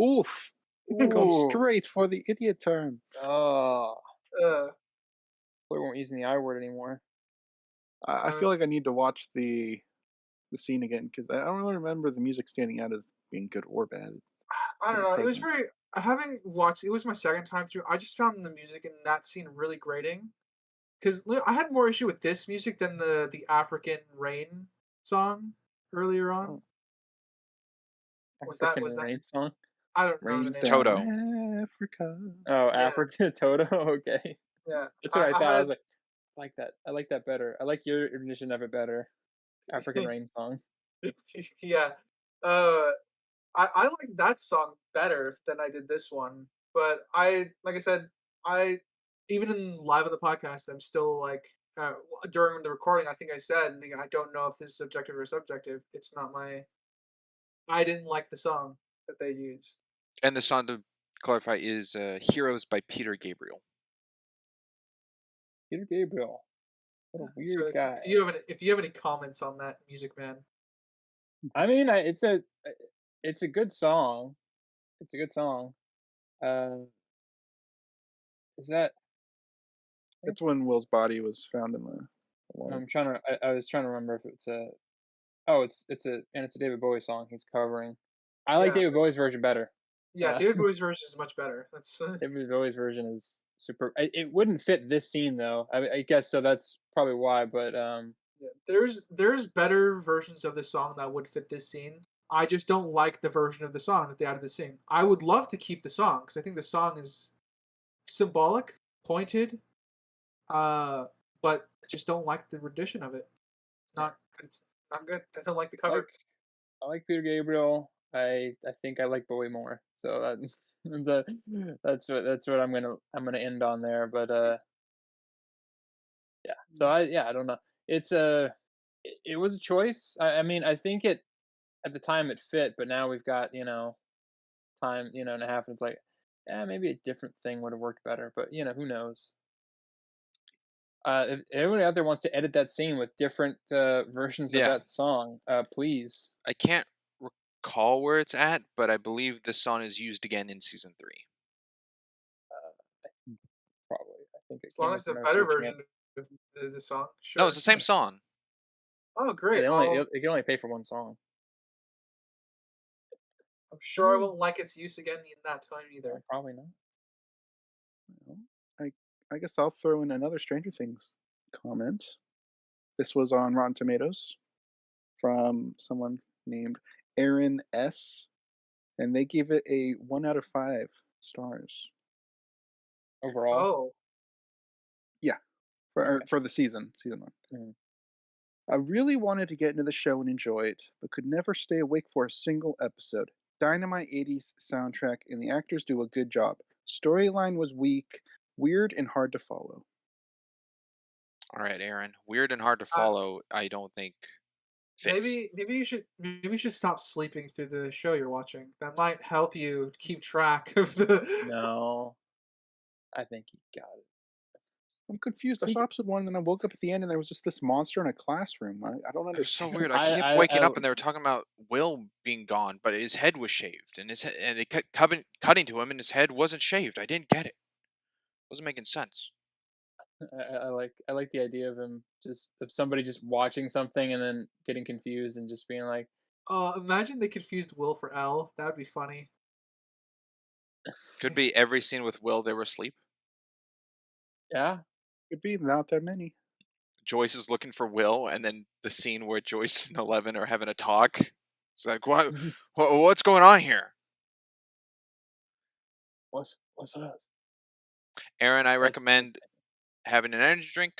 Oof. Going Ooh. straight for the idiot term. Oh, uh, we won't using the I word anymore. I uh, feel like I need to watch the scene again because I don't really remember the music standing out as being good or bad. I don't Pretty know. It was present. very. Having watched, it was my second time through. I just found the music in that scene really grating. Because I had more issue with this music than the African Rain song earlier on. Oh, Was that African was that? Rain song. I don't remember the rains name of it. down Toto. on Africa. Oh, Yeah, African Toto. Okay, yeah. that's what I I thought. I had was like, like that. I like that better. I like your rendition of it better. African Rain song. yeah. Uh, I like that song better than I did this one. But like I said, I even in live on the podcast, I'm still like during the recording. I think I said, I don't know if this is objective or subjective. It's not my. I didn't like the song that they used. And the song, to clarify, is Heroes by Peter Gabriel. Peter Gabriel. What a So weird guy. if you have any comments on that, Music Man. I mean, it's a good song. It's a good song. Uh, is that? That's It's. when Will's body was found in the water. I'm trying to. I was trying to remember if it's a. Oh, it's a David Bowie song he's covering. I like Yeah, David Bowie's version better. yeah. David Bowie's version is much better. That's David Bowie's version is super. It wouldn't fit this scene though. I guess so. That's probably why. But yeah. There's better versions of the song that would fit this scene. I just don't like the version of the song that they added the scene. I would love to keep the song because I think the song is symbolic, pointed, uh, but I just don't like the rendition of it. It's not. It's not good. I don't like the I like cover. I like Peter Gabriel. I think I like Bowie more. So that's that's what I'm gonna end on there. But yeah. So I don't know. It's it was a choice. I mean I think it at the time it fit, but now we've got time and a half, and it's like yeah maybe a different thing would have worked better. But who knows? If anyone out there wants to edit that scene with different versions of Yeah, that song, please. I can't recall where it's at, but I believe this song is used again in season 3. Probably. I think it As came long as up it's a when I was better searching it. version of the song, No, it's sure. the same song. Oh, Yeah, great! they can only pay for one song. I'm sure I won't like its use again in that time either. Probably not. Well, I guess I'll throw in another Stranger Things comment. This was on Rotten Tomatoes from someone named Aaron S, and they gave it a 1 out of 5 stars. Overall. Oh, Yeah, Okay. for the season 1. Mm. I really wanted to get into the show and enjoy it, but could never stay awake for a single episode. Dynamite 80s soundtrack, and the actors do a good job. Storyline was weak, weird, and hard to follow. All right, Aaron. Weird and hard to uh, follow. I don't think fits. maybe you should stop sleeping through the show you're watching. That might help you keep track of the. No, I think he got it. I'm confused. I He, saw episode 1, and then I woke up at the end, and there was just this monster in a classroom. I don't It was so understand. weird. I I, kept I, waking I, up and they were talking about Will being gone, but his head was shaved, and and it kept cutting to him, and his head wasn't shaved. I didn't get it. Wasn't making sense. I like the idea of him just of somebody just watching something and then getting confused and just being like, Imagine they confused Will for L. That would be funny. Could be every scene with Will they were asleep. yeah, Could be not that many. Joyce is looking for Will, and then the scene where Joyce and Eleven are having a talk. It's like, what's going on here? what's us? Aaron, I That's recommend having an energy drink,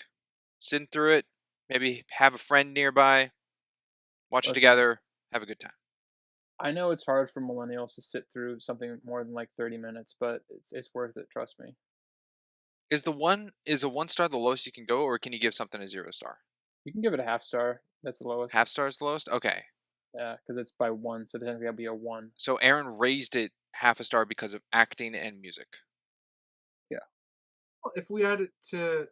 sitting through it, maybe have a friend nearby, watch it listen. together, have a good time. I know it's hard for millennials to sit through something more than like 30 minutes, but it's worth it. Trust me. Is a 1 star the lowest you can go, or can you give something a 0 star? You can give it a half star. That's the lowest. Half star is the lowest. Okay, Yeah, because it's by one, so technically that'll be a one. so Aaron raised it half a star because of acting and music. Yeah. Well, if we add it to,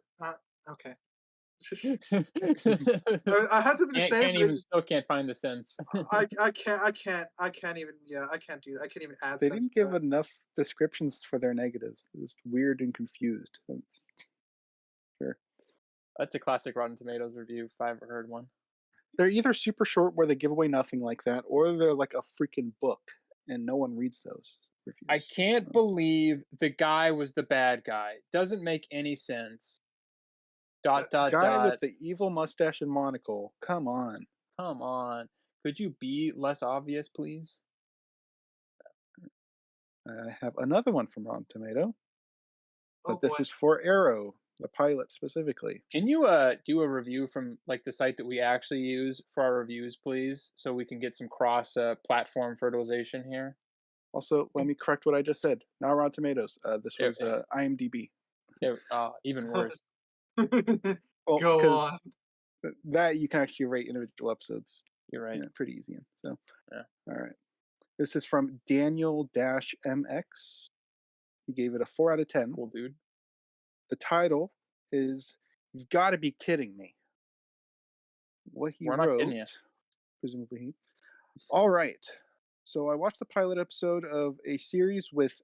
okay. can't I had something to say, can't but even still can't find the sense. I can't even I can't do that. I can't even add They sense didn't to give that. enough descriptions for their negatives. Just weird and confused. That's sure. That's a classic Rotten Tomatoes review if I ever heard one. They're either super short where they give away nothing like that, or they're like a freaking book, and no one reads those I reviews. can't believe the guy was the bad guy. Doesn't make any sense. Dot dot Guy with dot. the evil mustache and monocle. Come on. Come on. Could you be less obvious, please? I have another one from Rotten Tomato, Oh but this boy. is for Arrow, the pilot specifically. Can you do a review from like the site that we actually use for our reviews, please, so we can get some cross platform fertilization here? Also, let me correct what I just said. Not Rotten Tomatoes. This It, was IMDb. even worse. Well, Go because on. that you can actually rate individual episodes. You're right. Yeah, pretty easy. So, Yeah. all right. This is from Daniel MX. He gave it a 4 out of 10. Cool, dude. The title is "You've Got to Be Kidding Me." What he We're not kidding you. wrote, presumably he. All right. So I watched the pilot episode of a series with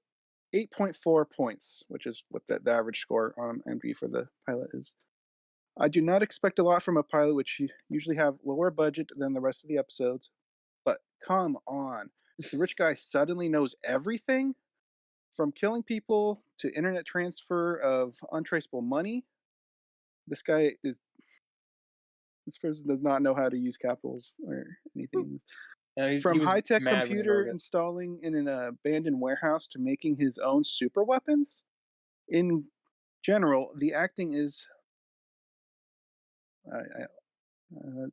8.4 points, which is what the average score on IMDb for the pilot is. I do not expect a lot from a pilot, which usually have lower budget than the rest of the episodes. But come on, the rich guy suddenly knows everything, from killing people to internet transfer of untraceable money. This person does not know how to use capitals or anything. Yeah, he From was high-tech mad when he computer wrote it. installing in an abandoned warehouse to making his own super weapons. In general, the acting is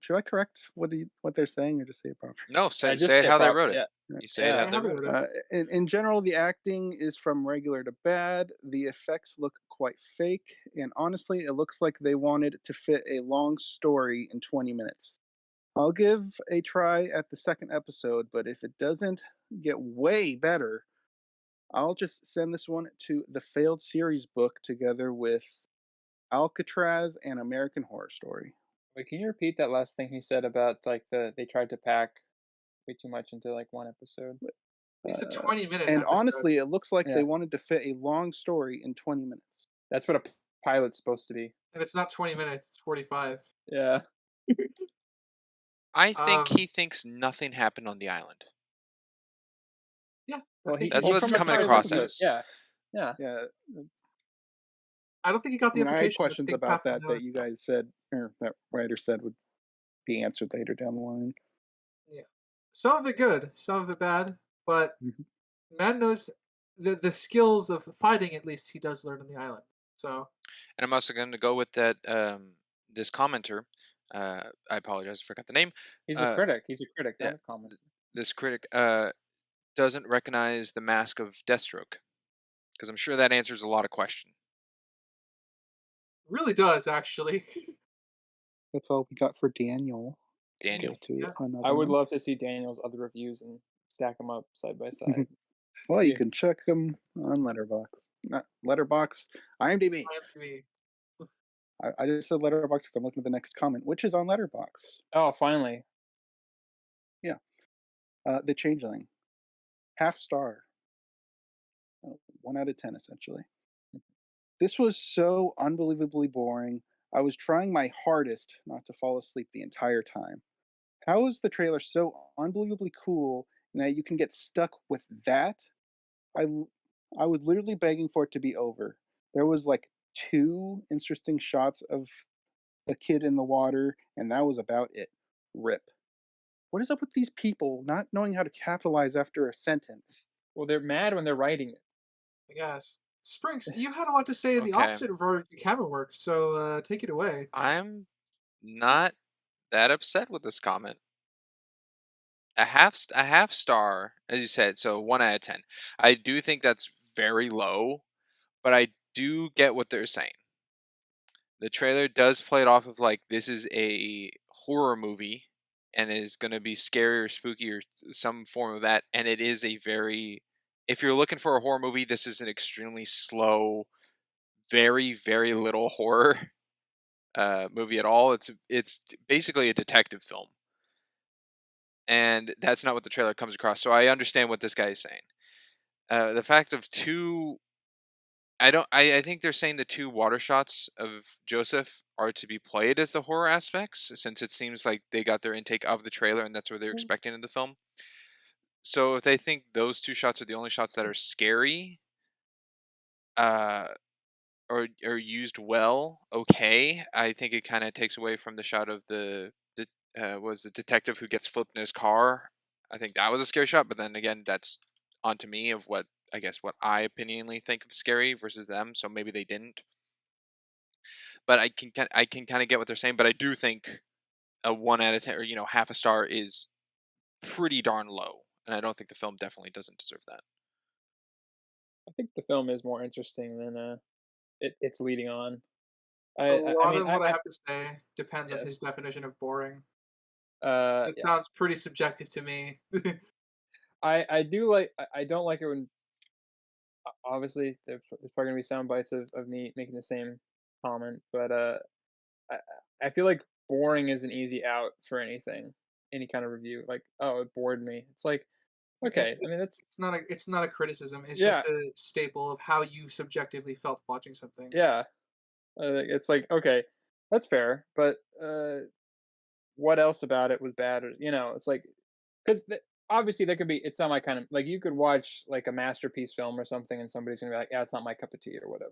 Should I correct what they're saying or just say it properly? No, Just say it say how they prop. wrote it. Yeah, You say it yeah. how Yeah, they how they wrote it. wrote it. In general, the acting is from regular to bad. The effects look quite fake, and honestly, it looks like they wanted to fit a long story in 20 minutes. I'll give a try at the second episode, but if it doesn't get way better, I'll just send this one to the failed series book together with Alcatraz and American Horror Story. Wait, can you repeat that last thing he said about like they tried to pack way too much into like one episode? It's a Uh, 20-minute and episode, honestly, it looks like Yeah, they wanted to fit a long story in 20 minutes. that's what a pilot's supposed to be. and it's not 20 minutes, it's 45. Yeah. I think Um, he thinks nothing happened on the island. yeah, I Well, think That's well, what's from a coming pilot's across point of view, as. yeah, yeah. Yeah, I don't think he got I the mean, I had implication that questions things about happen on that the that island. you guys said, or that writer said would be answered later down the line. Yeah. Some of it good, some of it bad, but Mhm. man knows the skills of fighting. At least he does learn on the island. So And I'm also going to go with that. This commenter, I apologize, I forgot the name. He's a Uh, critic. He's a critic, yeah, not a comment. this critic doesn't recognize the mask of Deathstroke because I'm sure that answers a lot of question. really does actually. That's all we got for Daniel. Daniel. Go to Yeah. another I would one. love to see Daniel's other reviews and stack them up side by side. Well, you See, can check them on Letterbox. Not Letterbox, IMDb. IMDb. I just said Letterbox because I'm looking at the next comment, which is on Letterbox. oh, finally, Yeah. The Changeling. Half star. 1 out of 10, essentially. This was so unbelievably boring. I was trying my hardest not to fall asleep the entire time. How is the trailer so unbelievably cool that you can get stuck with that? I, l- I was literally begging for it to be over. There was like 2 interesting shots of the kid in the water, and that was about it. Rip. What is up with these people not knowing how to capitalize after a sentence? well, they're mad when they're writing it. I guess. Springs, you had a lot to say in the Okay, opposite of our camera work, so take it away. I'm not that upset with this comment. A half star, as you said, so 1 out of 10. I do think that's very low, but I do get what they're saying. The trailer does play it off of like this is a horror movie and is going to be scary or spooky or some form of that, and it is a very, if you're looking for a horror movie, this is an extremely slow, very little horror movie at all. It's basically a detective film, and that's not what the trailer comes across. So I understand what this guy is saying. The fact of two, I don't. I think they're saying the 2 water shots of Joseph are to be played as the horror aspects, since it seems like they got their intake of the trailer and that's what they're expecting in the film. So if they think those 2 shots are the only shots that are scary, uh, or used well, okay. I think it kind of takes away from the shot of the was the detective who gets flipped in his car. I think that was a scary shot, but then again, that's onto me of what I guess what I opinionally think of scary versus them. So maybe they didn't, but I can kind of get what they're saying. But I do think a 1 out of 10 or half a star is pretty darn low, and I don't think the film definitely doesn't deserve that. I think the film is more interesting than it's leading on. A I lot mean, of what I have to say depends on his yes, definition of boring. It yeah. sounds pretty subjective to me. I do like. I don't like it when obviously there's probably gonna be sound bites of me making the same comment, but I I feel like boring is an easy out for anything, any kind of review. Like, oh, it bored me. It's like, okay, I mean that's It's not a criticism. It's yeah, just a staple of how you subjectively felt watching something. yeah. It's like okay, that's fair, but what else about it was bad? Or it's like because obviously there could be it's not my kind of like you could watch like a masterpiece film or something and somebody's gonna be like, yeah, it's not my cup of tea or whatever.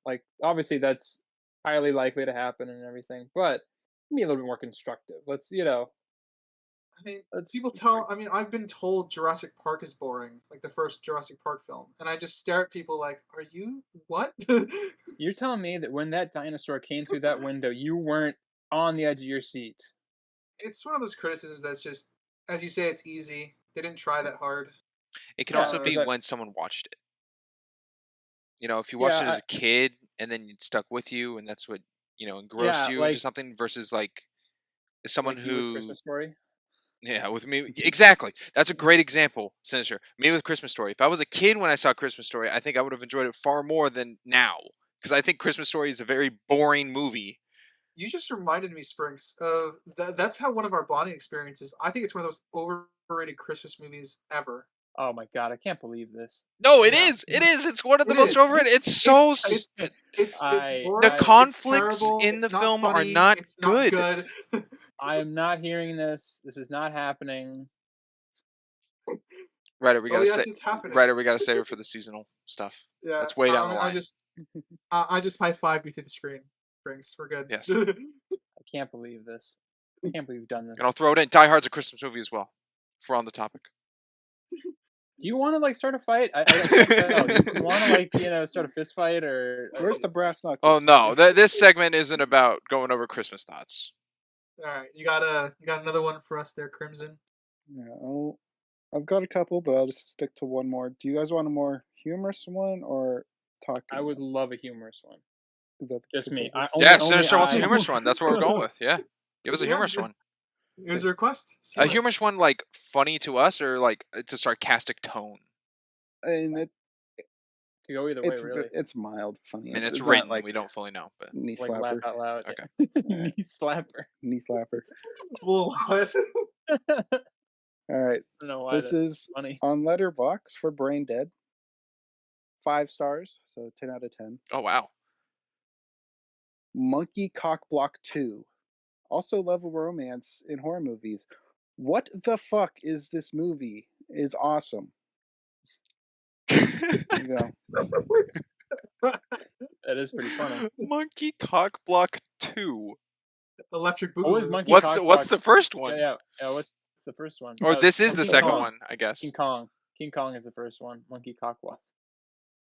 Like obviously that's highly likely to happen and everything, but be a little bit more constructive. I mean, Let's people let's break. tell. I mean, I've been told Jurassic Park is boring, like the first Jurassic Park film, and I just stare at people like, "Are you what?" You're telling me that when that dinosaur came through that window, you weren't on the edge of your seat. It's one of those criticisms that's just, as you say, it's easy. They didn't try that hard. It can Yeah, also Uh, be is that when someone watched it. You know, if you watched yeah, it as a kid and then it stuck with you, and that's what engrossed yeah, you into something, versus like someone like you with who, Christmas Story. yeah, with me exactly. That's a great example, Sinister. Me with Christmas Story. If I was a kid when I saw Christmas Story, I think I would have enjoyed it far more than now, because I think Christmas Story is a very boring movie. You just reminded me, Springs, of that's how one of our bonding experiences. I think it's one of those overrated Christmas movies ever. Oh my god, I can't believe this. No, it Yeah, is. It is. It's one of the it most is. overrated. It's It's so. it's it's The boring. I It's conflicts terrible. in the It's not film are funny. not It's not good. good. I am not hearing this. This is not happening. Ryder, we Oh gotta yes, say. it's happening. Ryder, we gotta save it for the seasonal stuff. Yeah, That's way down the I line. just I just high fived you through the screen. Springs, we're good. Yes. I can't believe this. I can't believe you've done And I'll this. throw it in. Die Hard's a Christmas movie as well. If we're on the topic. Do you want to like start a fight? I can't tell. Do you want to like start a fist fight or? Where's the brass knuckles? Oh no, this segment isn't about going over Christmas thoughts. All right, you got another one for us there, Crimson. Yeah, I've got a couple, but I'll just stick to one more. Do you guys want a more humorous one or talking? I would love a humorous one. Is that Just me. consensus? Yeah, Sinister wants a humorous one. That's what we're going with. Yeah, give us a Yeah, humorous one. It was a request. A humorous one, like funny to us, or like it's a sarcastic tone. And Could go either way, really. it's mild, funny. I mean, it's not written. like we don't fully know, but knee Like laugh slapper. out loud. Okay. Knee slapper. Knee slapper. Well, what? All right. I don't know why This that's is funny. on Letterbox for Brain Dead. 5 stars, so 10 out of 10. oh wow. Monkey Cock Block 2. Also love a romance in horror movies. What the fuck is this movie? Is awesome. There you go. That is pretty funny. Monkey Cock Block 2. Electric What was Boogaloo. Monkey What's Cock the what's Block? the first one? Yeah. What's the first one? Or this is the King second Kong. one, I guess. King Kong. King Kong is the first one. Monkey Cock Block.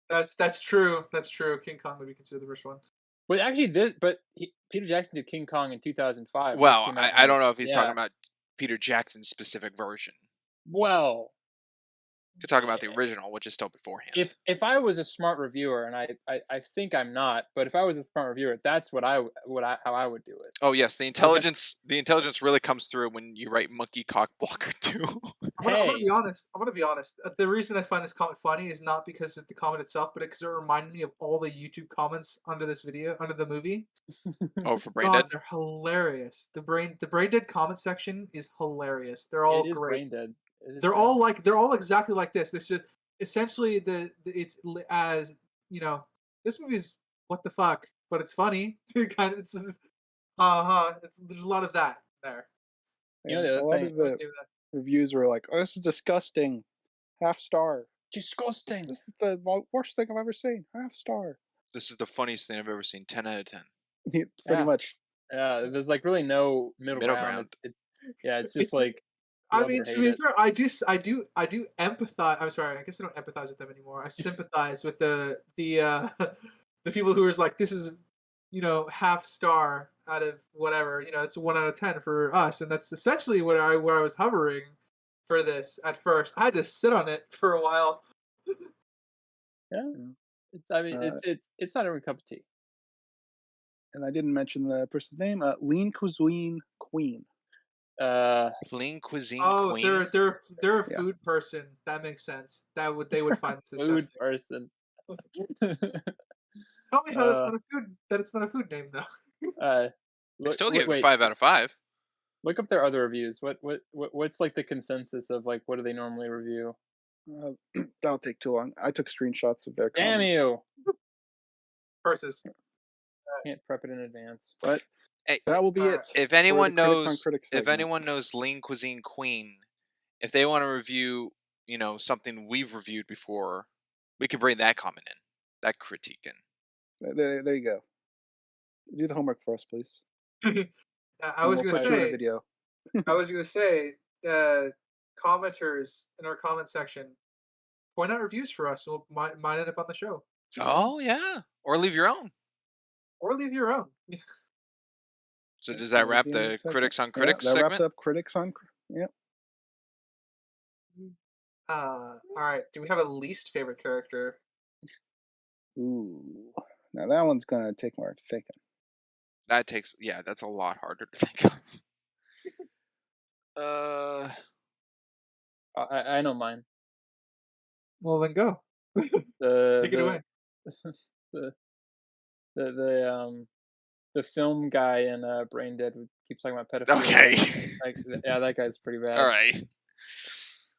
That's true. That's true. King Kong would be considered the first one. But actually, Peter Jackson did King Kong in 2005. This Well, came out I in- don't know if he's yeah. talking about Peter Jackson's specific version. Well, Could talk about the original, which is still beforehand. if I was a smart reviewer, and I think I'm not, but if I was a smart reviewer, that's how I would do it. Oh yes, the intelligence really comes through when you write Monkey Cock Blocker 2. I'm gonna be honest. I'm gonna be honest. The reason I find this comment funny is not because of the comment itself, but because it reminded me of all the YouTube comments under this video, under the movie. Oh, for Brain God, Dead? they're hilarious. The Brain Dead comment section is hilarious. They're all It is great. Brain Dead. They're all exactly like this. It's just essentially it's as this movie is what the fuck, but it's funny. Kind of, it's just, there's a lot of that there. You know the a other lot thing- of the reviews were like, "Oh, this is disgusting." Half star. Disgusting. This is the worst thing I've ever seen. Half star. This is the funniest thing I've ever seen. 10 out of 10. Pretty Yeah. much. Yeah, there's like really no middle ground. It's just like. I love mean, or to hate be it. fair, I do empathize. I'm sorry, I guess I don't empathize with them anymore. I sympathize with the the people who are like, this is half star out of whatever. It's a 1 out of 10 for us, and that's essentially where I was hovering for this at first. I had to sit on it for a while. Yeah, it's not every cup of tea. And I didn't mention the person's name. Lean Cuisine Queen. Lean Cuisine Oh, Queen. they're a Yeah. food person. That makes sense. They would find this Food disgusting. person. Tell me how that's not a food. That it's not a food name though. They still gave it 5 out of 5. Look up their other reviews. What's like the consensus of like what do they normally review? That'll take too long. I took screenshots of their Damn comments. you! Versus. Can't prep it in advance. But Hey, that will be it. if for anyone the Critics on knows, Critics if segment. anyone knows Lean Cuisine Queen, if they want to review, something we've reviewed before, we can bring that comment in, that critique in. There you go. Do the homework for us, please. I was We'll gonna put you in a say. video. I was gonna say. Commenters in our comment section point out reviews for us, so we'll might end up on the show. Oh yeah, or leave your own. Or leave your own. So does That that was wrap the end of the the segment. critics on Yeah, critics that wraps segment? up critics on. Yep. All right. Do we have a least favorite character? Ooh. Now that one's gonna take more thinking. That takes, yeah, that's a lot harder to think of. I know mine. Well, then go. Take The it away. the the film guy in Brain Dead who keeps talking about pedophilia. Okay. Like, yeah, that guy's pretty All bad. right.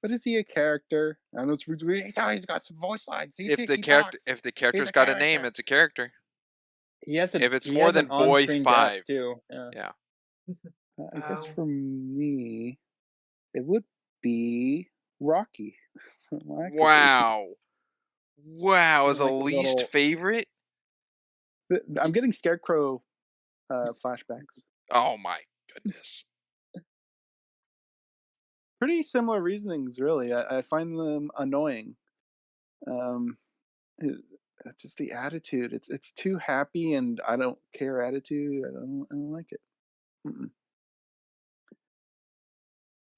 But is he a character? I know he's got some voice lines. He If the talks. character's a got a name, character. it's a character. If it's He more has an than boy on-screen death 5, too. Yeah. yeah. I guess Um, for me, it would be Rocky. My goodness. Wow. Wow, as a Like a least little. favorite? I'm getting Scarecrow flashbacks. Oh my goodness. Pretty similar reasonings, really. I find them annoying. Um, it- just the attitude. It's too happy and I don't care attitude. I don't like it. Mm-mm.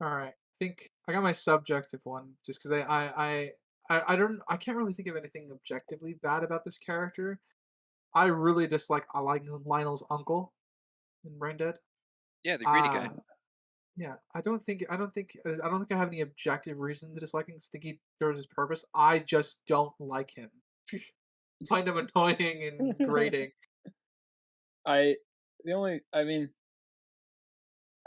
all right. I think I got my subjective one just because I can't really think of anything objectively bad about this character. I really dislike I like Lionel's uncle in Brain Dead. Yeah, the greedy guy. Uh yeah, I don't think I have any objective reason to dislike him. I think he serves his purpose. I just don't like him. Find him annoying and grating. I I mean,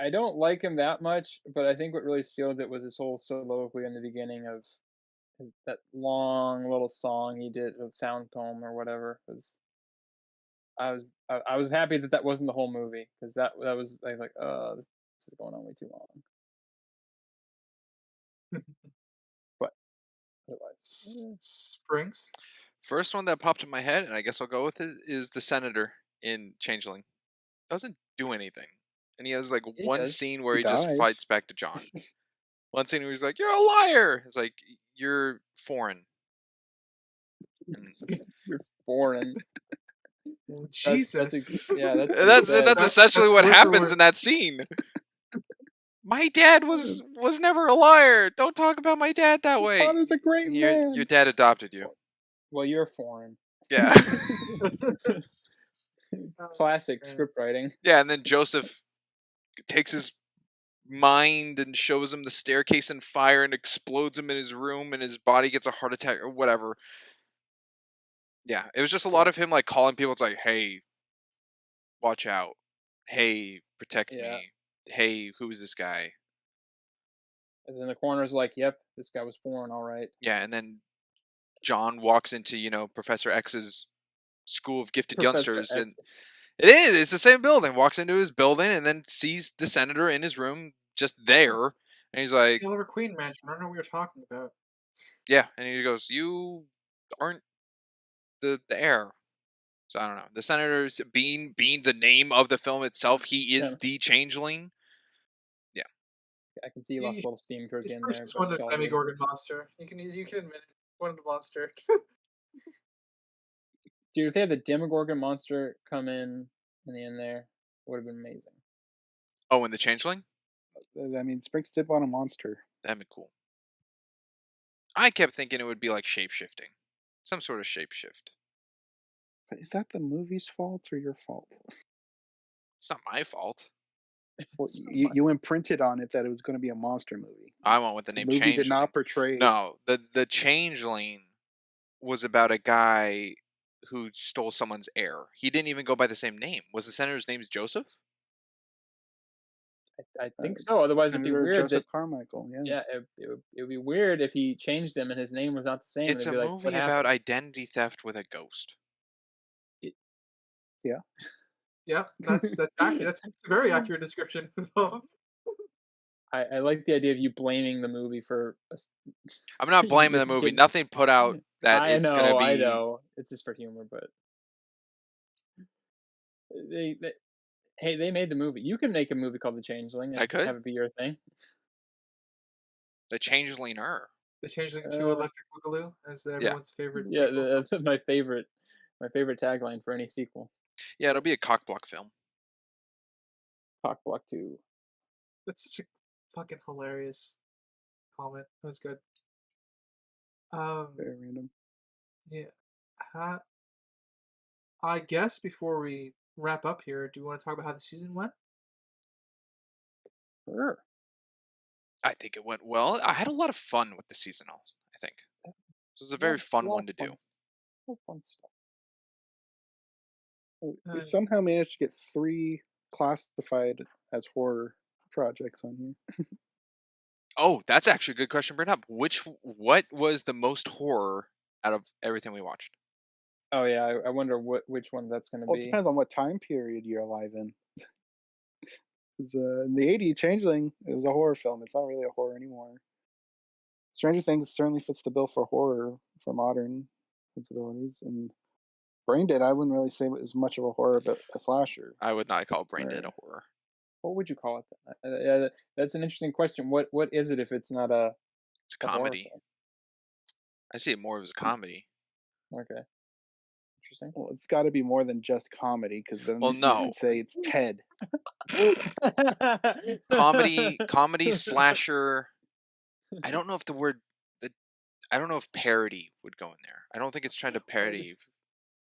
I don't like him that much, but I think what really sealed it was his whole soliloquy in the beginning of that long little song he did, a sound poem or whatever. Was I was happy that that wasn't the whole movie because that was I was like, oh, this is going on way too long. But otherwise, Springs. First one that popped in my head, and I guess I'll go with it, is the senator in Changeling. Doesn't do anything. And he has like he one does. scene where He he just dies. fights back to John. One scene where he's like, "You're a liar." It's like, "You're foreign." And You're foreign. Jesus. Yeah, that's pretty that's bad. that's essentially That's what word for happens word. in that scene. My dad was never a liar. Don't talk about my dad that Your way. father's a great Your man. dad adopted you. Well, you're foreign. Yeah. Classic man. script writing. Yeah, and then Joseph takes his mind and shows him the staircase in fire and explodes him in his room and his body gets a heart attack or whatever. Yeah, it was just a lot of him like calling people. It's like, "Hey, watch out. Hey, protect Yeah. me. Hey, who's this guy?" And then the coroner's like, "Yep, this guy was foreign, all right." Yeah, and then John walks into, Professor X's school of gifted Professor youngsters, and X. it's the same building. Walks into his building and then sees the senator in his room just there, and he's like, Silver Queen Mansion. I don't know what you're talking about. "Yeah," and he goes, "You aren't the heir." So I don't know. The senator's being the name of the film itself, he is Yeah. the changeling. Yeah. I can see you lost a little steam towards the This end there, person's but one of it's the all good. Demigorgon monster. You can admit it. One of the monster. Dude, if they had the Demogorgon monster come in the end there, it would have been amazing. Oh, and the changeling? I mean, Springs did want a monster. That'd be cool. I kept thinking it would be like shape-shifting. Some sort of shape-shift. But is that the movie's fault or your fault? It's not my fault. Well, you imprinted on it that it was going to be a monster movie. I went with the The name movie changeling. did not portray. No, the changeling was about a guy who stole someone's heir. He didn't even go by the same name. Was the senator's name Joseph? I think so. Otherwise, it'd be Senator weird Joseph that Carmichael. Yeah. yeah, it would be weird if he changed him and his name was not the same. It's They'd a be like, "What movie about happened?" identity theft with a ghost. Yeah. Yep, that's accurate. That's a very accurate description. I like the idea of you blaming the movie for. I'm not blaming the movie. Nothing put out that it's gonna I be. know. It's just for humor, but they hey, they made the movie. You can make a movie called The Changeling I and could. have it be your thing. The changelinger. The changeling to Electric Boogaloo as everyone's favorite. Yeah, prequel film. my favorite tagline for any sequel. Yeah, it'll be a cockblock film. Cock Block 2. That's such a fucking hilarious comment. That was good. Um, Very random. yeah. Ha- I guess before we wrap up here, do you want to talk about how the season went? Sure. I think it went well. I had a lot of fun with the seasonal. I think this was a very fun one to do. A lot of fun stuff. We And somehow managed to get 3 classified as horror projects on here. Oh, that's actually a good question, bring up. What was the most horror out of everything we watched? Oh yeah, I wonder which one that's gonna Well, it be. depends on what time period you're alive in. 'Cause, in the '80s, Changeling, it was a horror film. It's not really a horror anymore. Stranger Things certainly fits the bill for horror for modern sensibilities, and Brain Dead, I wouldn't really say it was much of a horror, but a slasher. I would not call Brain Dead a Or horror. What would you call it then? Yeah, that's an interesting question. What is it if it's not It's a a horror comedy. film? I see it more as a comedy. Okay, interesting. well, it's got to be more than just comedy, because then Well, you no. could say it's Ted. Comedy slasher. I don't know if the word the I don't know if parody would go in there. I don't think it's trying to parody,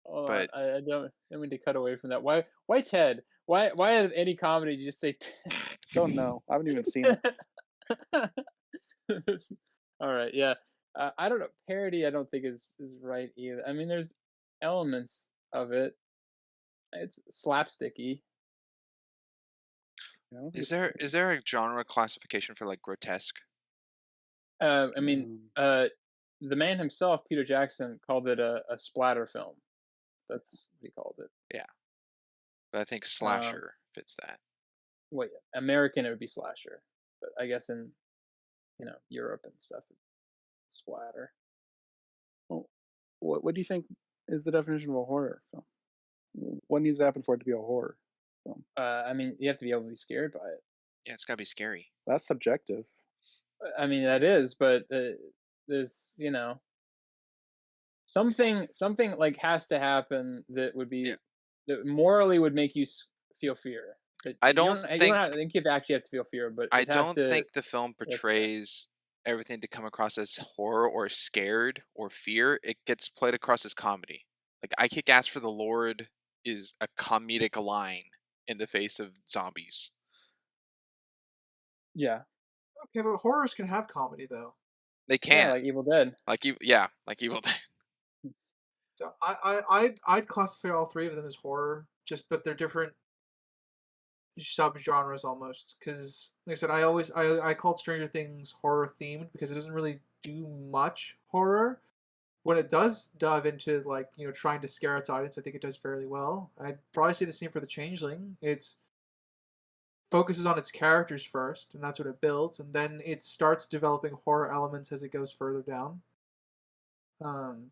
Hold on, but I don't mean to cut away from that. Why Ted? Why out of any comedy do you just say Ted? Don't know. I haven't even seen it. All right, yeah. I don't know. Parody, I don't think is right either. I mean, there's elements of it. It's slapsticky. I don't think is it's there parody. is there a genre classification for like grotesque? I mean, Um, the man himself, Peter Jackson, called it a splatter film. That's what he called it. Yeah, but I think Um, slasher fits that. well, yeah, American it would be slasher, but I guess in Europe and stuff, it's splatter. well, what do you think is the definition of a horror film? What needs to happen for it to be a horror film? I mean, you have to be able to be scared by it. Yeah, it's gotta be scary. That's subjective. I mean, that is, but there's something like has to happen that would Yeah, be that morally would make you feel fear. But I you don't don't you don't think have, I think you actually have to feel fear, but I it have don't to think the film it has to portrays everything to come across as horror or scared or fear. It gets played across as comedy. Like I Kick Ass for the Lord is a comedic line in the face of zombies. yeah, okay, but horrors can have comedy though. They yeah, can. like Evil Dead. Like Evil Dead. So I'd classify all 3 of them as horror, just but they're different subgenres almost. Because like I said, I called Stranger Things horror themed because it doesn't really do much horror. When it does dive into like trying to scare its audience, I think it does fairly well. I'd probably say the same for the Changeling. It's focuses on its characters first, and that's what it builds, and then it starts developing horror elements as it goes further down. Um,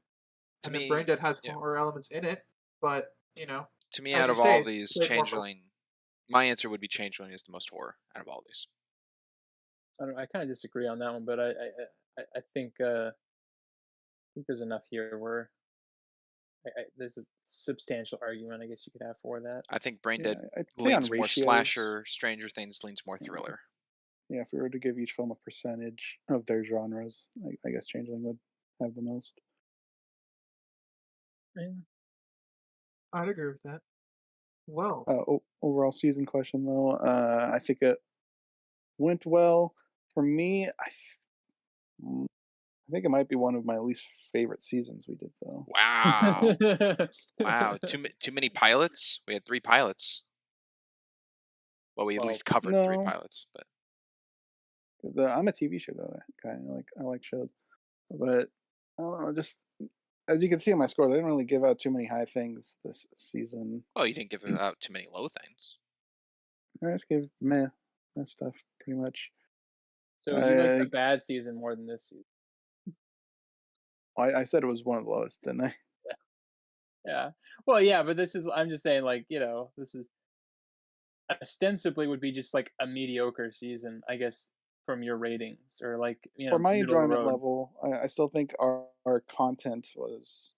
To and then Brain me, Dead has yeah. horror elements in it, but To me, as out you of say, all it's these, played more for. Changeling, my answer would be Changeling is the most horror out of all these. I don't. I kind of disagree on that one, but I think there's enough here where there's a substantial argument I guess you could have for that. I think Brain Yeah, Dead I'd say on leans more ratios. slasher. Stranger Things leans more Yeah, thriller. yeah, if we were to give each film a percentage of their genres, I guess Changeling would have the most. Yeah. I'd agree with that. Well, Overall season question though, I think it went well. For me, I think it might be one of my least favorite seasons we did though. Wow, wow. Too many pilots. We had 3 pilots. Well, we at Well, least covered 3 No, pilots, but because I'm a TV show guy. I like shows, but I don't know. Just as you can see on my score, they didn't really give out too many high things this season. well, you didn't give out too many low things. I just gave meh that stuff pretty much. so you like the I bad season more than this season? I said it was one of the lowest, didn't I? Yeah. Well, yeah, but this is. I'm just saying, like this is ostensibly would be just like a mediocre season, I guess, from your ratings or like For my middle of the enjoyment road. level, I still think our content was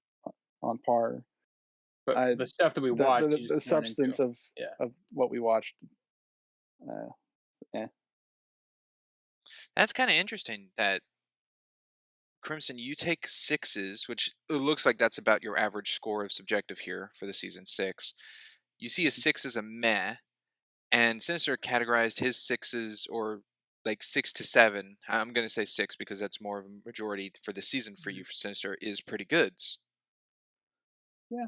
on par. But I the stuff that we the watched, the, you just the weren't into. substance of Yeah. of what we watched Uh, eh. That's kind of interesting that Crimson, you take sixes, which it looks like that's about your average score of subjective here for the season 6. You see a 6 as a meh, and Sinister categorized his sixes, or like 6 to 7. I'm going to say 6 because that's more of a majority for the season for you for Sinister, is pretty goods. Yeah.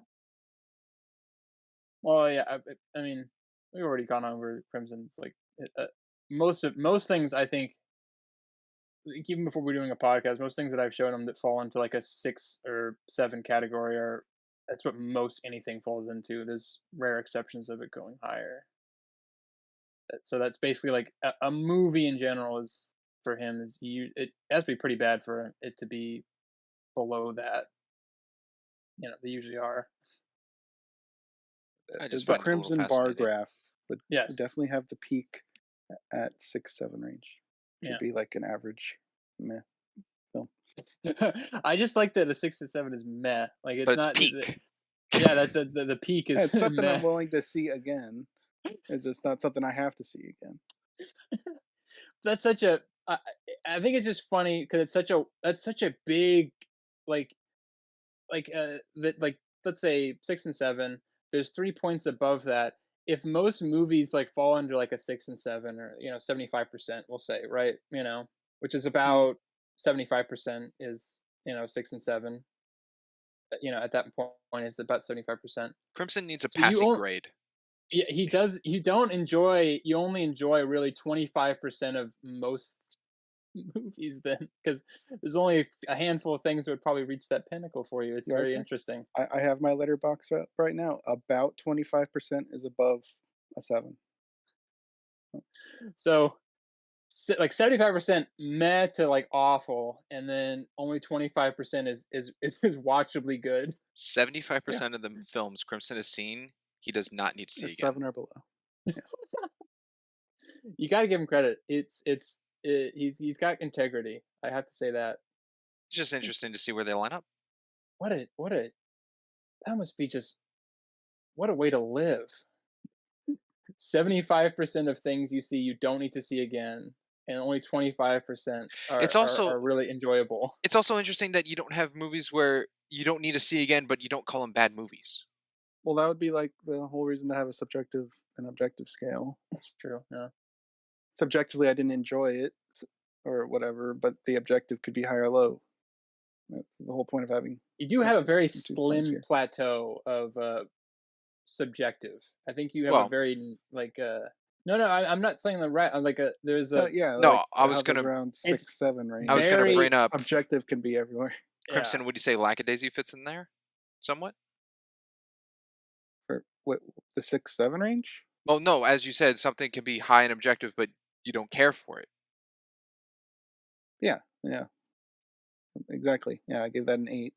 Well, yeah. I mean, we've already gone over Crimson. It's like most things. I think even before we're doing a podcast, most things that I've shown them that fall into like a 6 or 7 category are that's what most anything falls into. There's rare exceptions of it going higher. So that's basically like a movie in general is for him is it has to be pretty bad for it to be below that. They usually are. I just The find it a little Crimson bar fascinating. graph would Yes. definitely have the peak at 6-7 range. It Yeah. would be like an average meh film. I just like that the 6 to 7 is meh. Like it's But it's not. peak. Yeah, that's the peak is. Yeah, it's something meh. I'm willing to see again. It's just not something I have to see again. That's such a. I think it's just funny because that's such a big like that like let's say 6 and 7. There's 3 points above that. If most movies like fall under like a 6 and 7 or 75%, we'll say, right, which is about 75% is 6 and 7. At that point is about 75%. Crimson needs a So you passing grade. yeah, he does. You only enjoy really 25% of most movies then, because there's only a handful of things that would probably reach that pinnacle for you. It's Yeah, very okay. interesting. I have my letterbox up right now. About 25% is above a 7. So like 75% meh to like awful, and then only 25% is watchably good. 75% of the films Crimson has seen, he does not need to see It's again. 7 or below. You got to give him credit. He's got integrity. I have to say that. It's just interesting to see where they line up. That must be just what a way to live. 75% of things you see you don't need to see again, and only 25% It's also are really enjoyable. It's also interesting that you don't have movies where you don't need to see again, but you don't call them bad movies. Well, that would be like the whole reason to have a subjective and objective scale. That's true. Yeah. Subjectively, I didn't enjoy it or whatever, but the objective could be high or low. That's the whole point of having. You do have a very 2 points slim here. plateau of subjective. I think you have a Well- very like no, I'm not saying the right. I'm like there's a Yeah, No, like, I was hovers gonna- around It's 6-7 range. I was going to Very- bring up Objective can be everywhere. Crimson. yeah. Would you say Lackadaisy fits in there somewhat? For what, the 6-7 range? Well, no, as you said, something can be high and objective, but you don't care for it. Yeah, exactly. Yeah, I gave that an 8.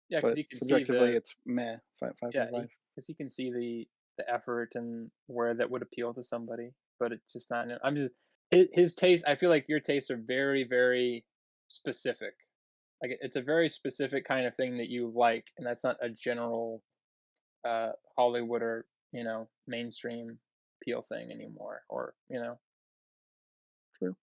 Yeah, because But you can subjectively, see it's meh. 5.5. because you can see the effort and where that would appeal to somebody, but it's just not. I'm just his taste. I feel like your tastes are very, very specific. Like it's a very specific kind of thing that you like, and that's not a general Hollywood or mainstream appeal thing anymore. Or True.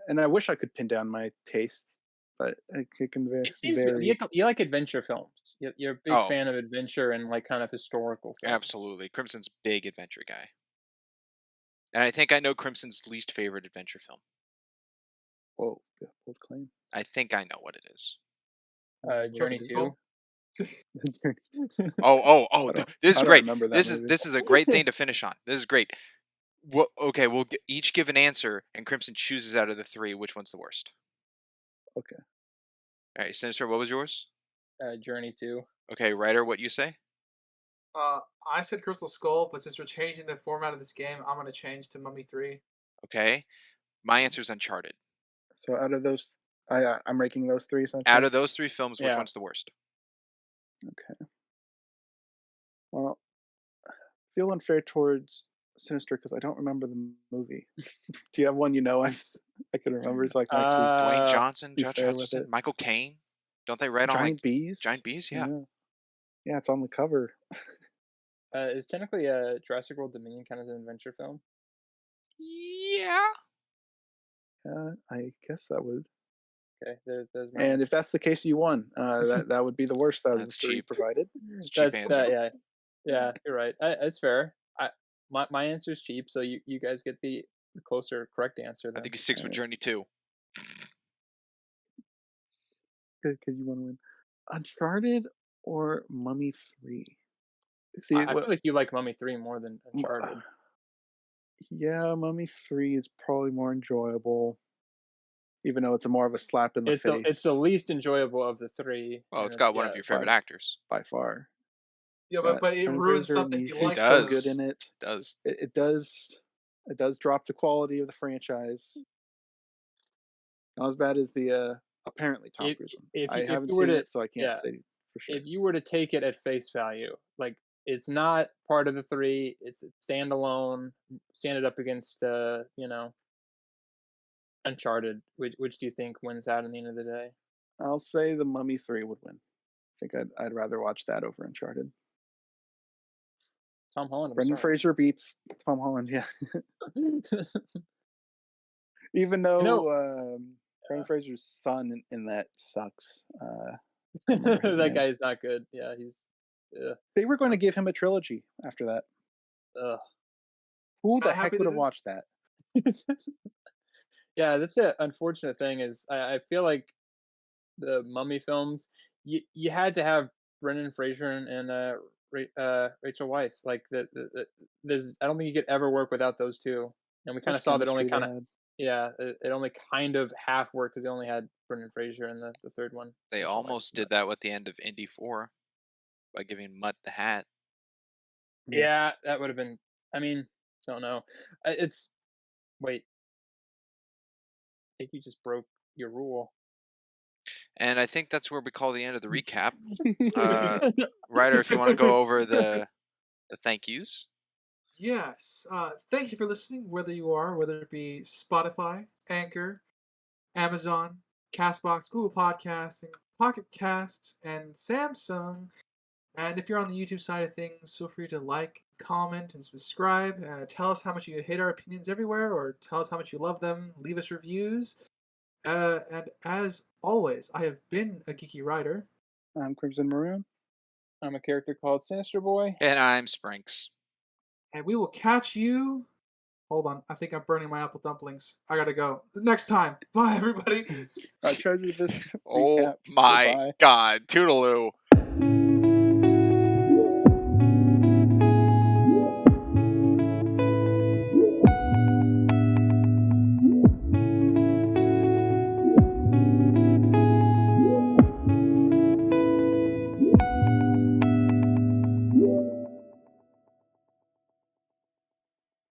And I wish I could pin down my tastes, but it can it seems vary. you like adventure films. You're a big Oh. fan of adventure and like kind of historical films. Absolutely. Crimson's big adventure guy. And I think I know Crimson's least favorite adventure film. Whoa, bold claim. I think I know what it is. Journey First 2. Oh! I don't- This is I don't great. remember that This movie. is a great thing to finish on. This is great. Okay, we'll each give an answer, and Crimson chooses out of the 3 which one's the worst. Okay. All right, Sinister, what was yours? Journey 2. Okay, Ryder, what you say? I said Crystal Skull, but since we're changing the format of this game, I'm gonna change to Mummy 3. Okay, my answer's Uncharted. So out of those, I'm ranking those 3. Essentially. Out of those 3 films, which Yeah. one's the worst? Okay. Well, I feel unfair towards Sinister because I don't remember the movie. Do you have one I can remember so I can actually Dwayne Johnson, be Judge fair with Hutcherson, it. Michael Caine. Don't they write on Giant like Bees? Giant Bees? Yeah. Yeah, it's on the cover. Is technically a Jurassic World Dominion kind of an adventure film? Yeah. I guess that would. Okay, there's my And answer. if that's the case, you won. That would be the worst out of the That's three cheap. provided. It's a cheap That's answer. yeah, yeah. You're right. It's fair. My answer is cheap, so you guys get the closer correct answer I then. think he sticks with Alright. Journey 2. Good, because you want to win. Uncharted or Mummy 3? See, I feel like you like Mummy 3 more than Uncharted. yeah, Mummy 3 is probably more enjoyable, even though it's more of a slap in the It's face the least enjoyable of the 3. Well, and it's got one of yeah, your favorite actors. by far. Yeah, but it Brendan ruins Fraser, something you he's like. so does. good in it. It does. It does drop the quality of the franchise. Not as bad as the apparently Tom Cruise one. I If haven't you were seen to it, so I can't say for sure. if you were to take it at face value, like it's not part of the 3, it's standalone, stand it up against Uncharted, which do you think wins out in the end of the day? I'll say the Mummy 3 would win. I think I'd rather watch that over Uncharted. Tom Holland, I'm Brendan sorry. Fraser beats Tom Holland, yeah. Even You know, though Brendan Fraser's son in that sucks. Can't remember his that name. guy is not good. Yeah, he's They were going to give him a trilogy after that. ugh. Who the Not heck happy would they have didn't. watched that? Yeah, that's the unfortunate thing is I feel like the Mummy films, you had to have Brendan Fraser and Rachel Weisz. Like there's I don't think you could ever work without those two. And we So kind much of saw that only chemistry they kind of had. yeah, it only kind of half worked because they only had Brendan Fraser in the third one. They Rachel Weisz almost was not. did that with the end of Indy 4 by giving Mutt the hat. Yeah, that would have been. I mean, don't know. It's wait. I think you just broke your rule. And I think that's where we call the end of the recap. Ryder, if you want to go over the thank yous. Yes. Thank you for listening, whether it be Spotify, Anchor, Amazon, Castbox, Google Podcasts, and Pocket Casts, and Samsung. And if you're on the YouTube side of things, feel free to like, comment, and subscribe. Tell us how much you hate our opinions everywhere, or tell us how much you love them. Leave us reviews. And as always, I have been a geeky writer. I'm Crimson Maroon. I'm a character called Sinister Boy. And I'm Sprinks. And we will catch you. Hold on, I think I'm burning my apple dumplings. I gotta go. Next time. Bye, everybody. Treasure this Oh recap. my Goodbye. God. Toodaloo.